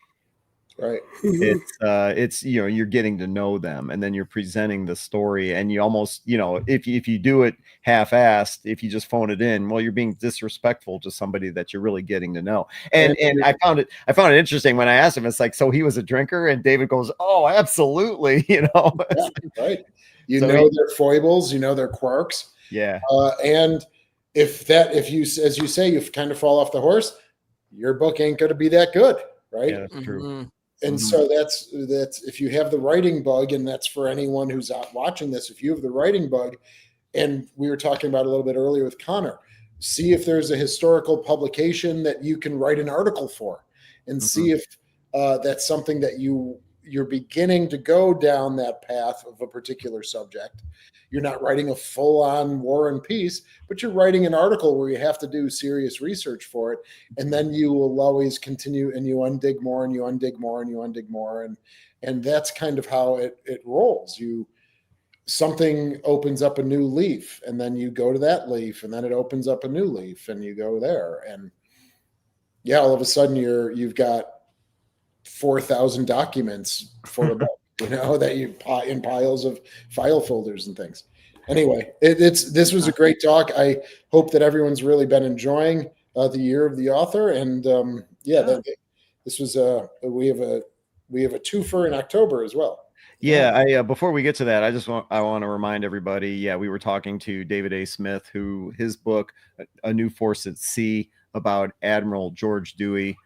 Right. It's you're getting to know them, and then you're presenting the story, and you almost, if you do it half-assed, if you just phone it in, well, you're being disrespectful to somebody that you're really getting to know. And I found it interesting when I asked him, it's like, so he was a drinker, and David goes, oh, absolutely. Yeah, right. Their foibles, their quirks. Yeah. And if you, as you say, you kind of fall off the horse, your book ain't going to be that good. Right. Yeah, that's true. And so that's if you have the writing bug, and that's for anyone who's out watching this, if you have the writing bug, and we were talking about a little bit earlier with Connor, see if there's a historical publication that you can write an article for, and see if that's something that you you're beginning to go down that path of a particular subject. You're not writing a full-on War and Peace, but you're writing an article where you have to do serious research for it, and then you will always continue, and you undig more, and you undig more, and you undig more, and that's kind of how it rolls. Something opens up a new leaf, and then you go to that leaf, and then it opens up a new leaf, and you go there, and yeah, all of a sudden you've got 4,000 documents for a book, that you in piles of file folders and things. Anyway, this was a great talk. I hope that everyone's really been enjoying the year of the author, and this was we have a twofer in October as well. Yeah, before we get to that, I want to remind everybody. Yeah, we were talking to David A. Smith, who his book, A New Force at Sea, about Admiral George Dewey,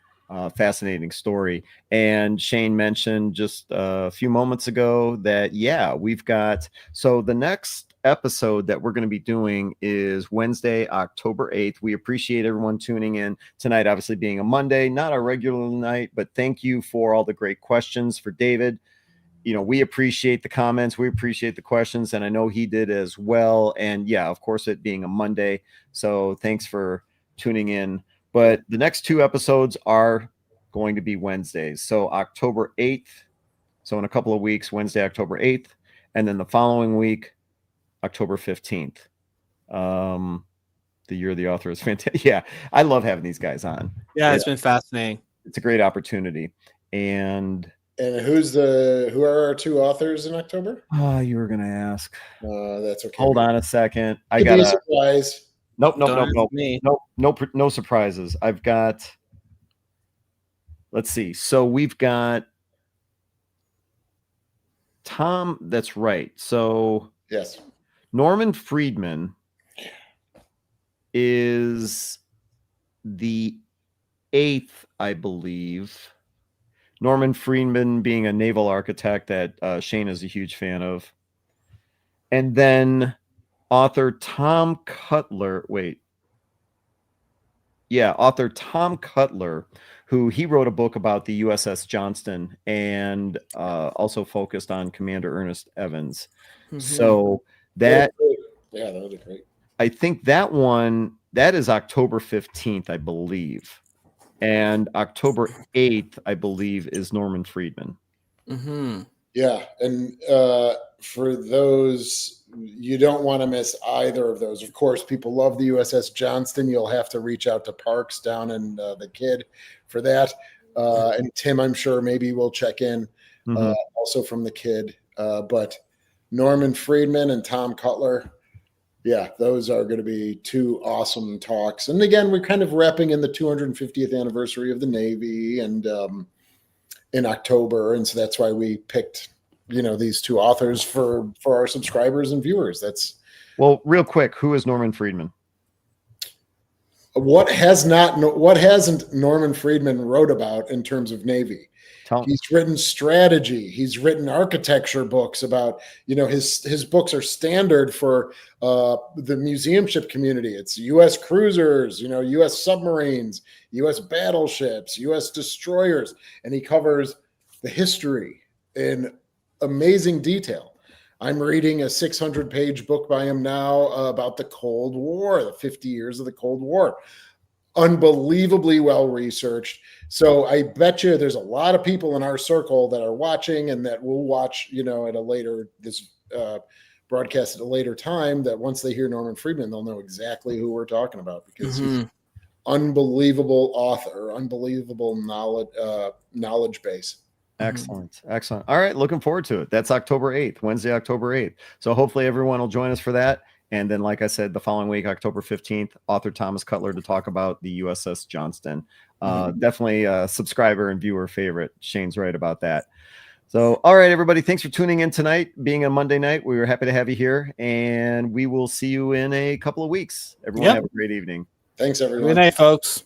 fascinating story. And Shane mentioned just a few moments ago that we've got. So the next episode that we're going to be doing is Wednesday, October 8th. We appreciate everyone tuning in tonight. Obviously, being a Monday, not a regular night, but thank you for all the great questions for David. We appreciate the comments. We appreciate the questions. And I know he did as well. And of course, it being a Monday. So thanks for tuning in. But the next two episodes are going to be Wednesdays. So October 8th. So in a couple of weeks, Wednesday, October 8th. And then the following week, October 15th. The year of the author is fantastic. Yeah, I love having these guys on. Yeah, it's been fascinating. It's a great opportunity. And who are our two authors in October? Oh, you were going to ask. That's okay. Hold on a second. I got a surprise. Nope. No surprises. I've got, let's see. So we've got Tom. That's right. So yes, Norman Friedman is the 8th, I believe. Norman Friedman being a naval architect that Shane is a huge fan of. And then author Tom Cutler, author Tom Cutler, who he wrote a book about the USS Johnston and also focused on Commander Ernest Evans. Mm-hmm. So that would be great. I think that is October 15th, I believe. And October 8th, I believe, is Norman Friedman. Mm-hmm. Yeah. And for those, you don't want to miss either of those. Of course, people love the USS Johnston. You'll have to reach out to Parks down in the Kid for that. And Tim, I'm sure maybe will check in also from the Kid. But Norman Friedman and Tom Cutler, those are going to be two awesome talks. And again, we're kind of wrapping in the 250th anniversary of the Navy and in October. And so that's why we picked, these two authors for our subscribers and viewers. Well, real quick, who is Norman Friedman? What hasn't Norman Friedman wrote about in terms of Navy? He's written strategy. He's written architecture books about, his books are standard for the museum ship community. It's U.S. cruisers, U.S. submarines, U.S. battleships, U.S. destroyers. And he covers the history in amazing detail. I'm reading a 600-page book by him now about the Cold War, the 50 years of the Cold War. Unbelievably well researched. So I bet you there's a lot of people in our circle that are watching and that will watch, at a later broadcast at a later time, that once they hear Norman Friedman, they'll know exactly who we're talking about, because he's unbelievable author, unbelievable knowledge base. Excellent. All right, looking forward to it. That's October 8th, Wednesday, October 8th. So hopefully everyone will join us for that. And then, like I said, the following week, October 15th, author Thomas Cutler to talk about the USS Johnston. Definitely a subscriber and viewer favorite. Shane's right about that. So, all right, everybody, thanks for tuning in tonight. Being a Monday night, we were happy to have you here, and we will see you in a couple of weeks. Everyone have a great evening. Thanks, everyone. Good night, folks.